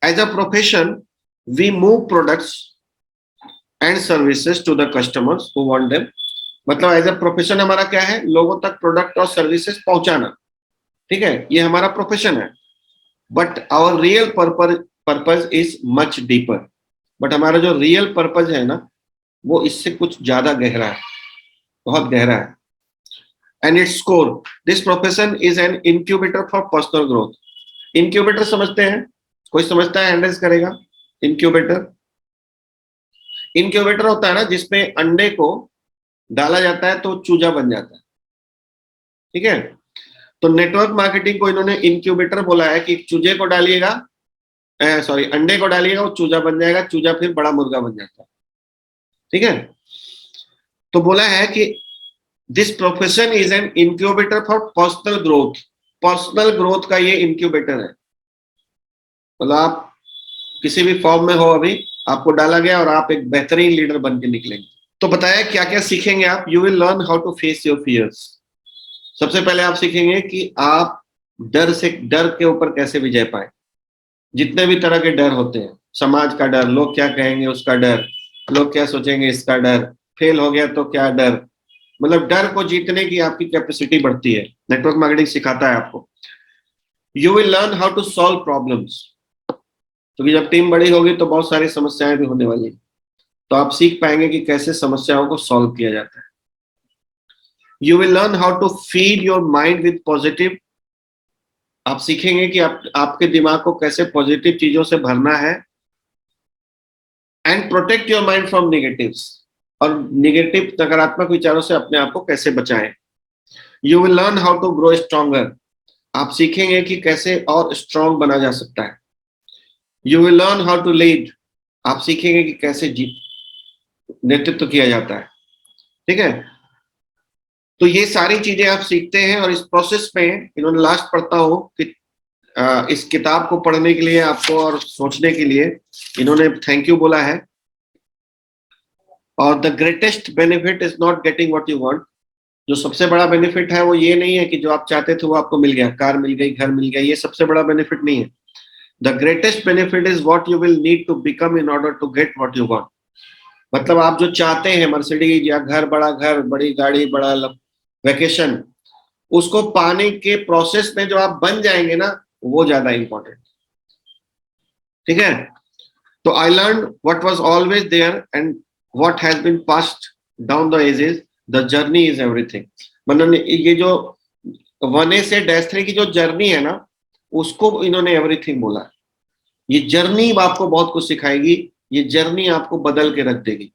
As a profession we move products and services to the customers who want them. मतलब एज अ प्रोफेशन हमारा क्या है, लोगों तक प्रोडक्ट और सर्विसेज पहुंचाना। ठीक है, ये हमारा प्रोफेशन है। But our real purpose is much deeper. But हमारा जो रियल पर्पज है ना, वो इससे कुछ ज्यादा गहरा है, बहुत गहरा है। And its core, this profession is an incubator for personal growth. Incubator समझते हैं? कोई समझता है? हैंडल्स करेगा। इंक्यूबेटर, इंक्यूबेटर होता है ना जिसमें अंडे को डाला जाता है तो चूजा बन जाता है। ठीक है, तो नेटवर्क मार्केटिंग को इन्होंने इंक्यूबेटर बोला है कि चूजे को डालिएगा, सॉरी, अंडे को डालिएगा, वो चूजा बन जाएगा, चूजा फिर बड़ा मुर्गा बन जाता है। ठीक है, तो बोला है कि this profession is an incubator for personal growth. Personal growth का ये इंक्यूबेटर है। मतलब आप किसी भी फॉर्म में हो, अभी आपको डाला गया और आप एक बेहतरीन लीडर बन के निकलेंगे। तो बताया क्या क्या सीखेंगे आप। You will learn how to face your fears. सबसे पहले आप सीखेंगे कि आप डर के ऊपर कैसे विजय पाए। जितने भी तरह के डर होते हैं, समाज का डर, लोग क्या कहेंगे उसका डर, लोग क्या सोचेंगे इसका डर, फेल हो गया तो क्या डर, मतलब डर को जीतने की आपकी कैपेसिटी बढ़ती है। नेटवर्क मार्केटिंग सिखाता है आपको। You will learn how to solve problems, क्योंकि जब टीम बड़ी होगी तो बहुत सारी समस्याएं भी होने वाली है, तो आप सीख पाएंगे कि कैसे समस्याओं को सॉल्व किया जाता है। You will learn how to feed your mind with positive. आप सीखेंगे कि आपके दिमाग को कैसे पॉजिटिव चीजों से भरना है। And protect your mind from negatives, और निगेटिव नकारात्मक विचारों से अपने आप को कैसे बचाएं। You will learn how to grow stronger. आप सीखेंगे कि कैसे और स्ट्रॉन्ग बना जा सकता है। You will learn how to lead. आप सीखेंगे कि कैसे नेतृत्व किया जाता है। ठीक है, तो ये सारी चीजें आप सीखते हैं, और इस प्रोसेस में इन्होंने लास्ट पढ़ता हूं कि इस किताब को पढ़ने के लिए आपको और सोचने के लिए इन्होंने थैंक यू बोला है। और the greatest benefit is not getting what you want. जो सबसे बड़ा बेनिफिट है वो ये नहीं है कि जो आप चाहते थे वो आपको मिल गया, कार मिल गई, घर मिल गया, ये सबसे बड़ा बेनिफिट नहीं है। The greatest benefit is what you will need to become in order to get what you want. मतलब आप जो चाहते हैं, मर्सिडीज या घर, बड़ी गाड़ी, बड़ा वेकेशन, उसको पाने के प्रोसेस में जो आप बन जाएंगे ना, वो ज्यादा इंपॉर्टेंट। ठीक है, तो I learn what was always there and what has been passed down the ages, the journey is everything. मतलब ये जो 1A से -3 की जो जर्नी है ना, उसको इन्होंने एवरीथिंग बोला। ये जर्नी आपको बहुत कुछ सिखाएगी, ये जर्नी आपको बदल के रख देगी,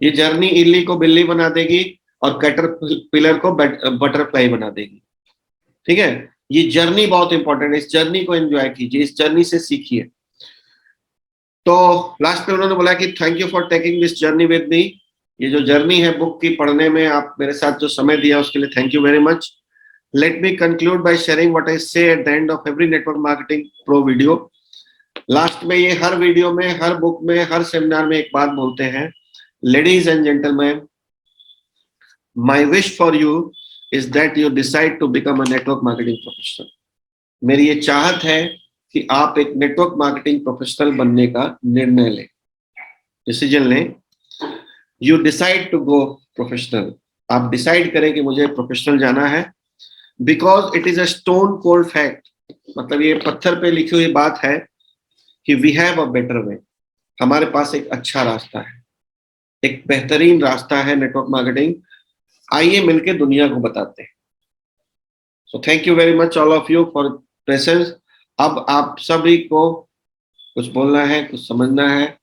ये जर्नी इल्ली को बिल्ली बना देगी और कैटरपिलर को बटरफ्लाई बना देगी। ठीक है, ये जर्नी बहुत इंपॉर्टेंट है, इस जर्नी को एंजॉय कीजिए, इस जर्नी से सीखिए। तो लास्ट में उन्होंने बोला कि thank you for taking this journey with me. ये जो जर्नी है बुक की पढ़ने में, आप मेरे साथ जो समय दिया उसके लिए thank you very much. Let me conclude by sharing what I say at the end of every network marketing pro video. Last में ये हर वीडियो में, हर बुक में, हर सेमिनार में एक बात बोलते हैं, ladies and gentleman, my wish for you is that you decide to become a network marketing professional. मेरी ये चाहत है कि आप एक नेटवर्क मार्केटिंग प्रोफेशनल बनने का निर्णय लें, डिसीजन लें। You decide to go professional, आप डिसाइड करें कि मुझे प्रोफेशनल जाना है, because it is a stone cold fact, मतलब ये पत्थर पे लिखी हुई बात है कि we have a better way, हमारे पास एक अच्छा रास्ता है, एक बेहतरीन रास्ता है नेटवर्क मार्केटिंग, आइए मिलकर दुनिया को बताते हैं। So thank you very much all of you for presence. अब आप सभी को कुछ बोलना है, कुछ समझना है,